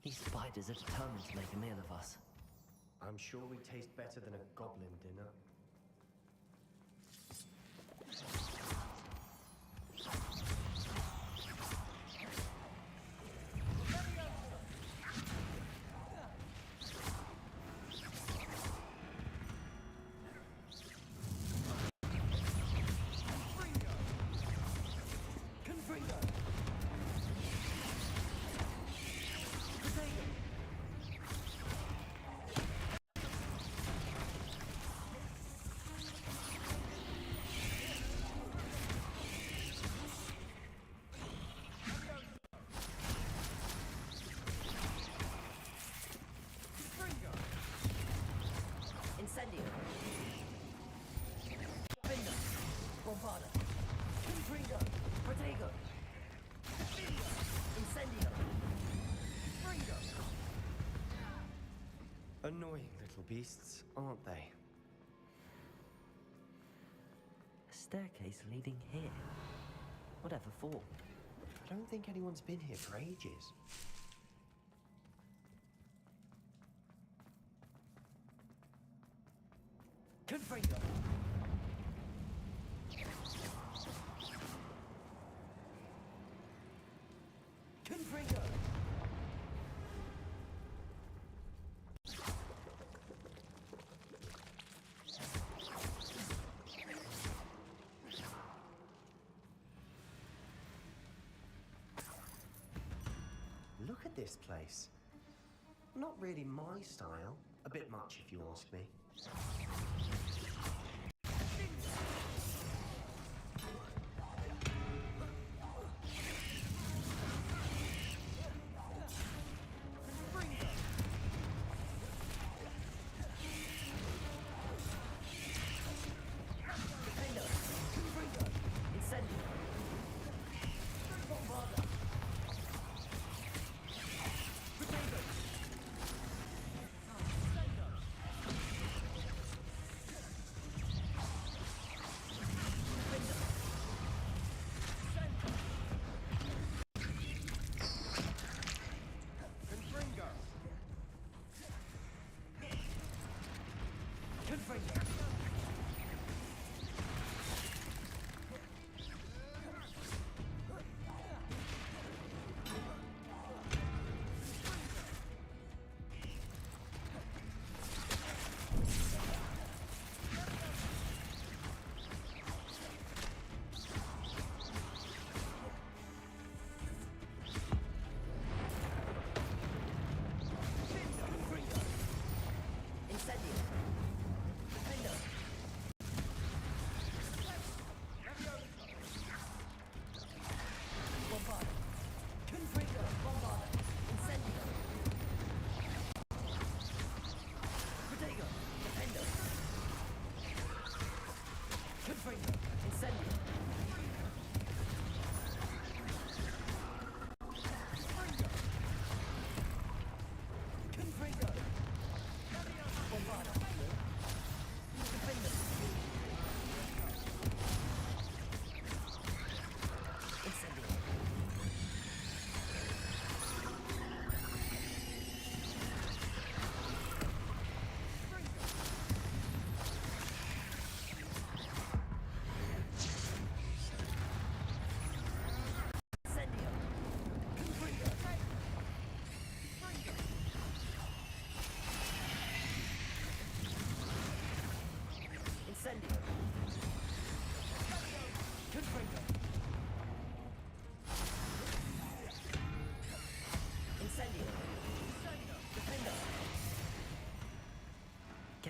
These spiders are determined to make a meal of us. I'm sure we taste better than a goblin dinner. Annoying little beasts, aren't they? A staircase leading here. Whatever for? I don't think anyone's been here for ages. Confringo! Confringo! Look at this place. Not really my style. A bit much, if you ask me.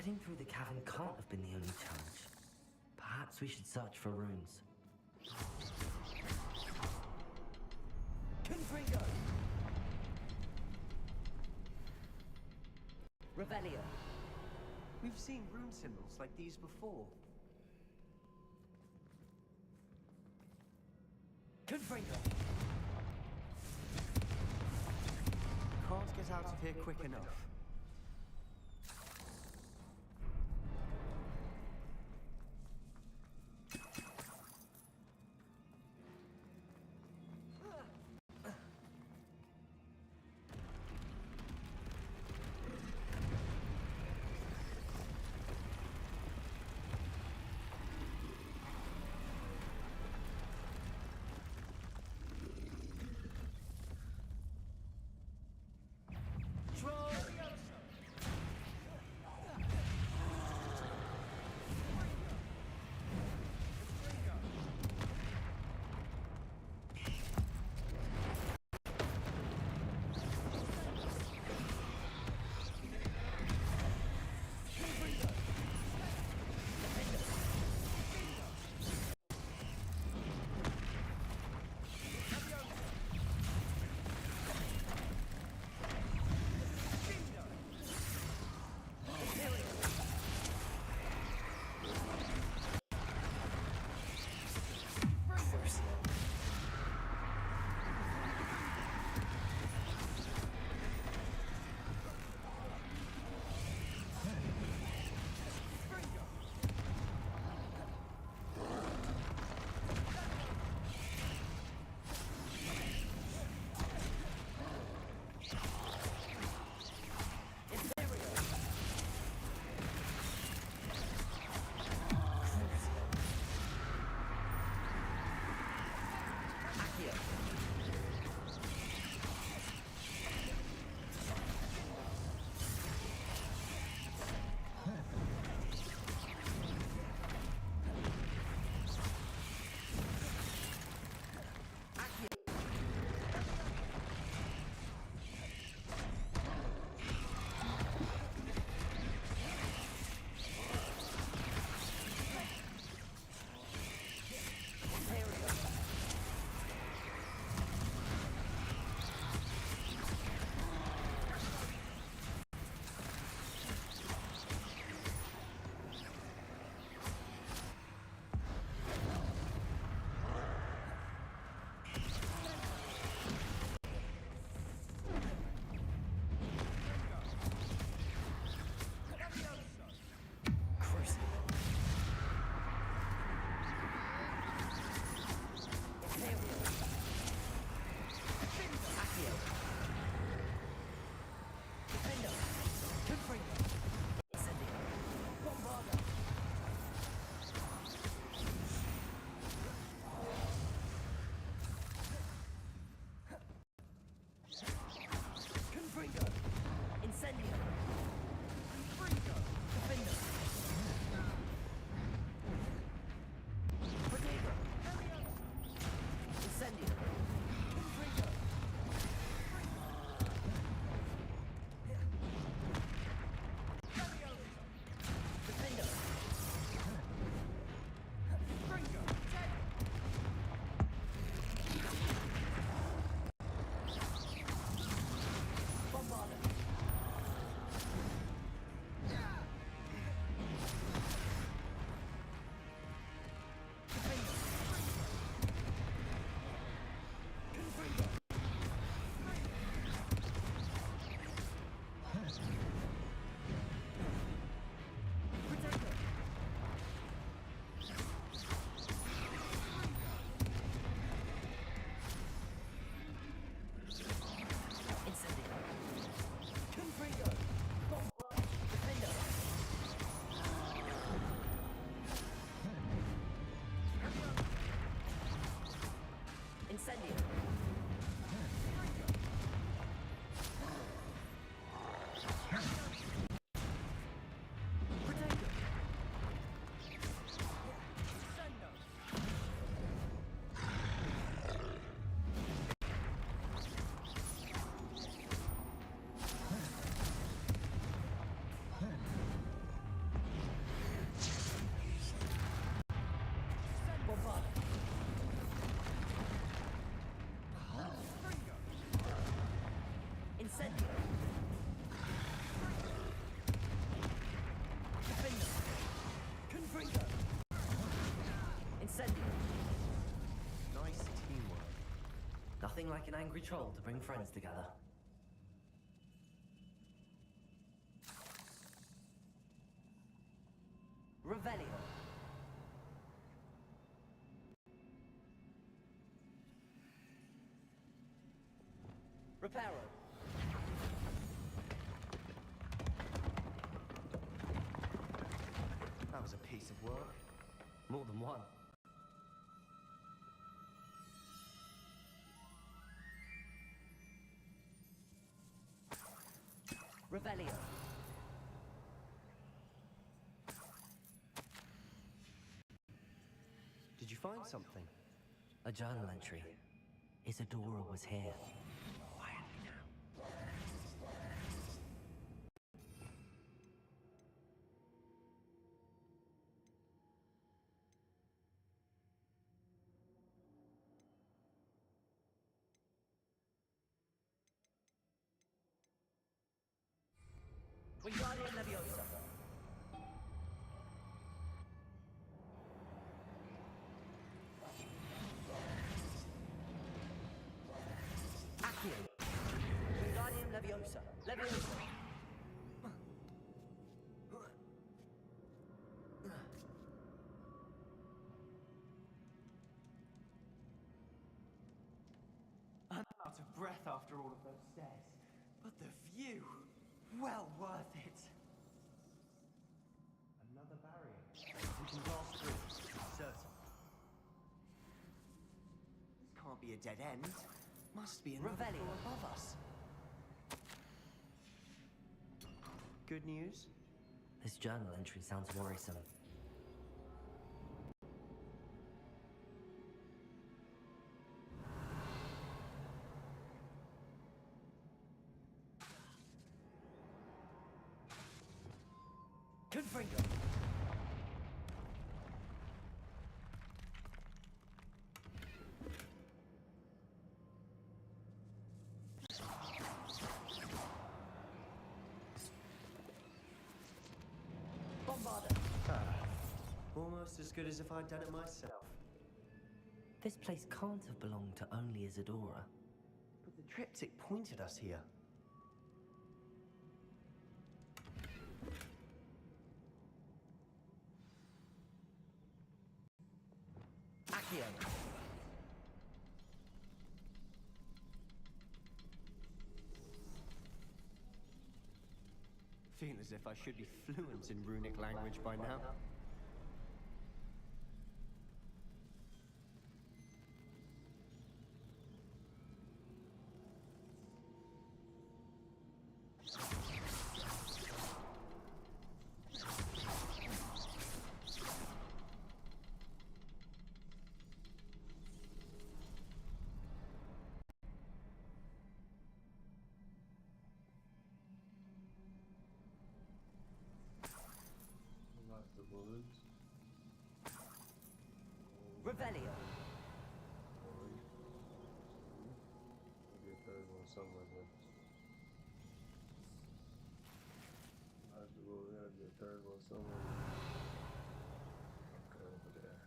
Getting through the cavern can't have been the only challenge. Perhaps we should search for runes. Confringo! Revelio. We've seen rune symbols like these before. Confringo! Can't get out of here quick enough. Nothing like an angry troll to bring friends together. Revelio. Reparo. That was a piece of work. More than one. Revelio. Did you find something? A journal entry. Isadora was here. Wingardium Leviosa. Accio. Wingardium Leviosa. Leviosa. I'm out of breath after all of those stairs, but the view, well worth it. Another barrier. We can blast through, certain. This can't be a dead end. Must be another floor above us. Good news? This journal entry sounds worrisome. Confringo. Bombarda. Almost as good as if I'd done it myself. This place can't have belonged to only Isadora. But the triptych pointed us here. Accio. Feel as if I should be fluent in runic language by now. The bullets. Revelio. Maybe a third one somewhere, but I have to go there and get a third one somewhere. Okay, over there.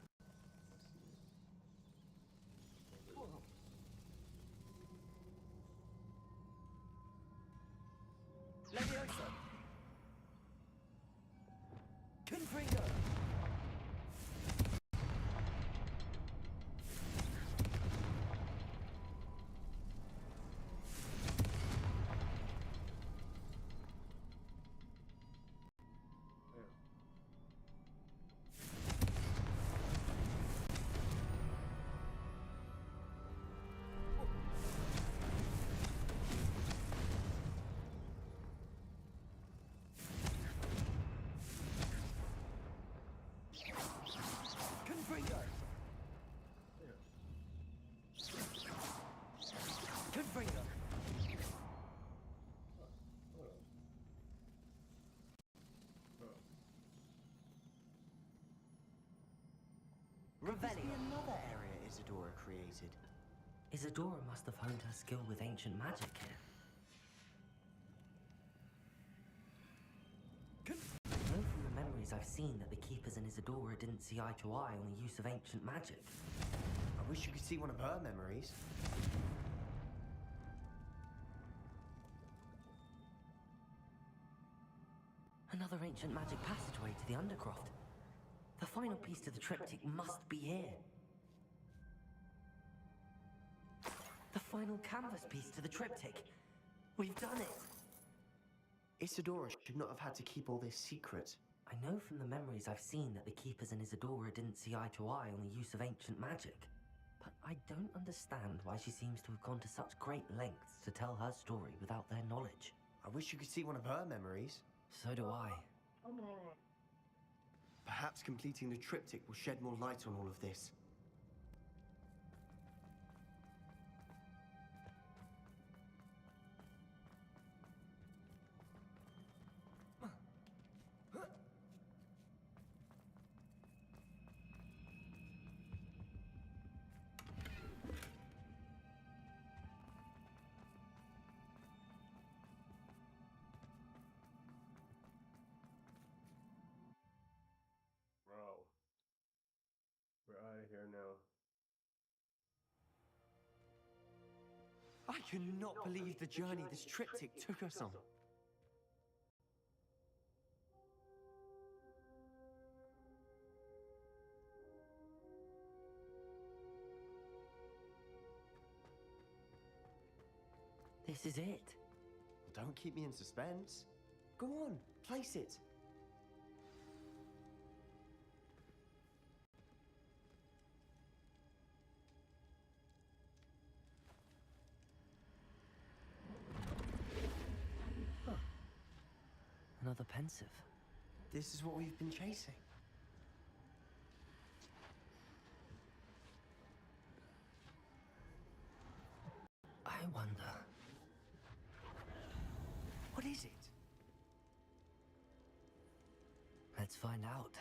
Leviosa. Confringo. Confringo. Confringo. Must be another area Isadora created. Isadora must have honed her skill with ancient magic here. I know from the memories I've seen that the Keepers and Isadora didn't see eye to eye on the use of ancient magic. I wish you could see one of her memories. Another ancient magic passageway to the Undercroft. The final piece to the triptych must be here. The final canvas piece to the triptych. We've done it! Isadora should not have had to keep all this secret. I know from the memories I've seen that the Keepers and Isadora didn't see eye to eye on the use of ancient magic. But I don't understand why she seems to have gone to such great lengths to tell her story without their knowledge. I wish you could see one of her memories. So do I. Perhaps completing the triptych will shed more light on all of this. Bro. We're out of here now. I cannot believe the journey this triptych took us on. This is it. Don't keep me in suspense. Go on, place it. Another pensive. This is what we've been chasing. I wonder. What is it? Let's find out.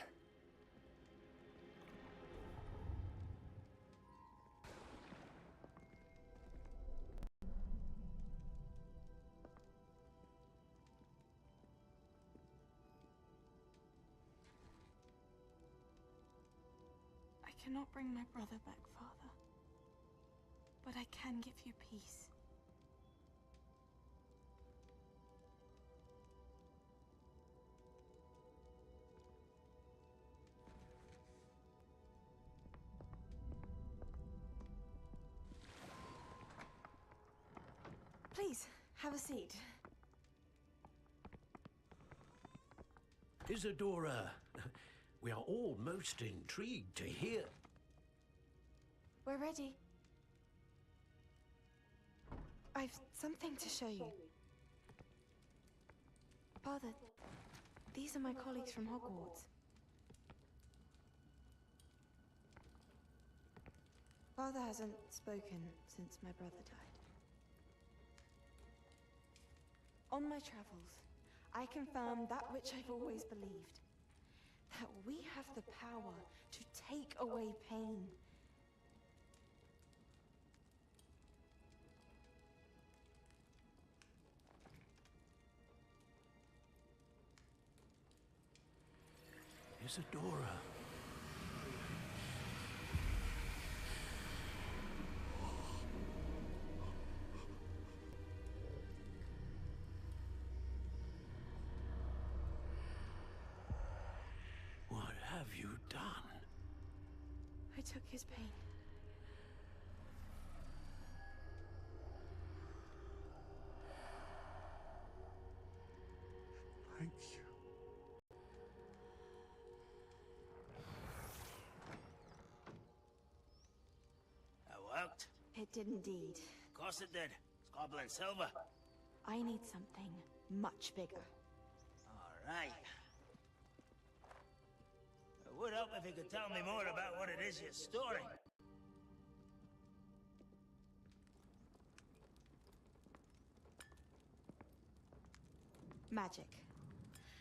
I cannot bring my brother back, Father. But I can give you peace. Please, have a seat. Isadora, we are all most intrigued to hear. We're ready. I've something to show you. Father, these are my colleagues from Hogwarts. Father hasn't spoken since my brother died. On my travels, I confirm that which I've always believed. That we have the power to take away pain. Isadora. What have you done? I took his pain. Thank you. That worked? It did indeed. Of course it did. It's goblin silver. I need something much bigger. All right. It would help if you could tell me more about what it is you're storing. Magic.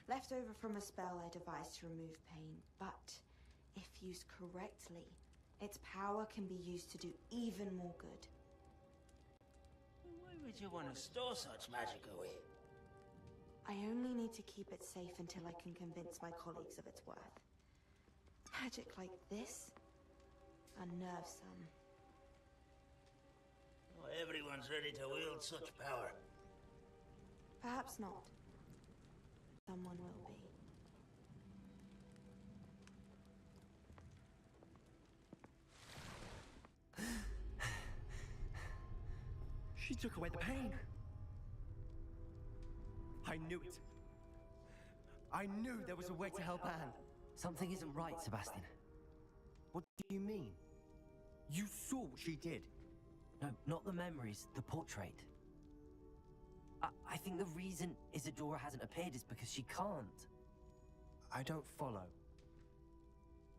Left over from a spell I devised to remove pain, but if used correctly, its power can be used to do even more good. Why would you want to store such magic away? I only need to keep it safe until I can convince my colleagues of its worth. Magic like this? Unnervesome. Not everyone's ready to wield such power. Perhaps not. someone will be. She took away the pain. I knew it. I knew there was a way to help Anne. Something isn't right, Sebastian. What do you mean? You saw what she did. No, not the memories, the portrait. I think the reason Isadora hasn't appeared is because she can't. I don't follow.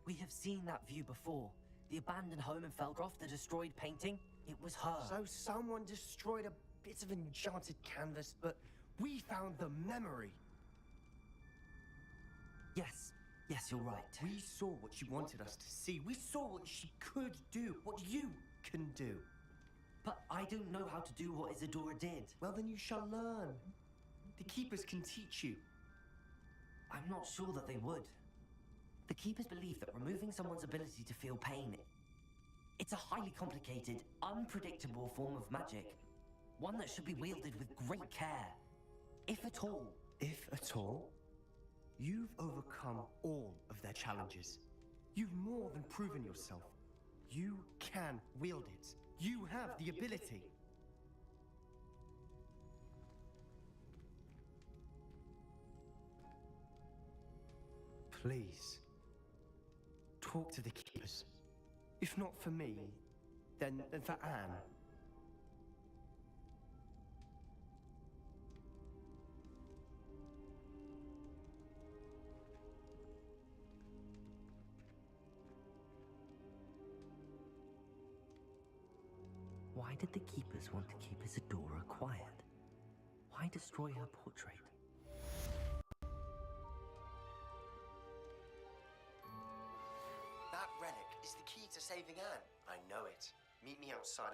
We have seen that view before. The abandoned home in Felgroth, the destroyed painting, it was her. So someone destroyed a bit of enchanted canvas, but we found the memory. Yes, you're right. We saw what she wanted us to see. We saw what she could do, what you can do. But I don't know how to do what Isadora did. Well, then you shall learn. The Keepers can teach you. I'm not sure that they would. The Keepers believe that removing someone's ability to feel pain, it's a highly complicated, unpredictable form of magic. One that should be wielded with great care. If at all. If at all? You've overcome all of their challenges. You've more than proven yourself. You can wield it. You have the ability. Please, talk to the Keepers. If not for me, then for Anne. Why did the Keepers want to keep Isadora quiet? Why destroy her portrait? That relic is the key to saving Anne. I know it. Meet me outside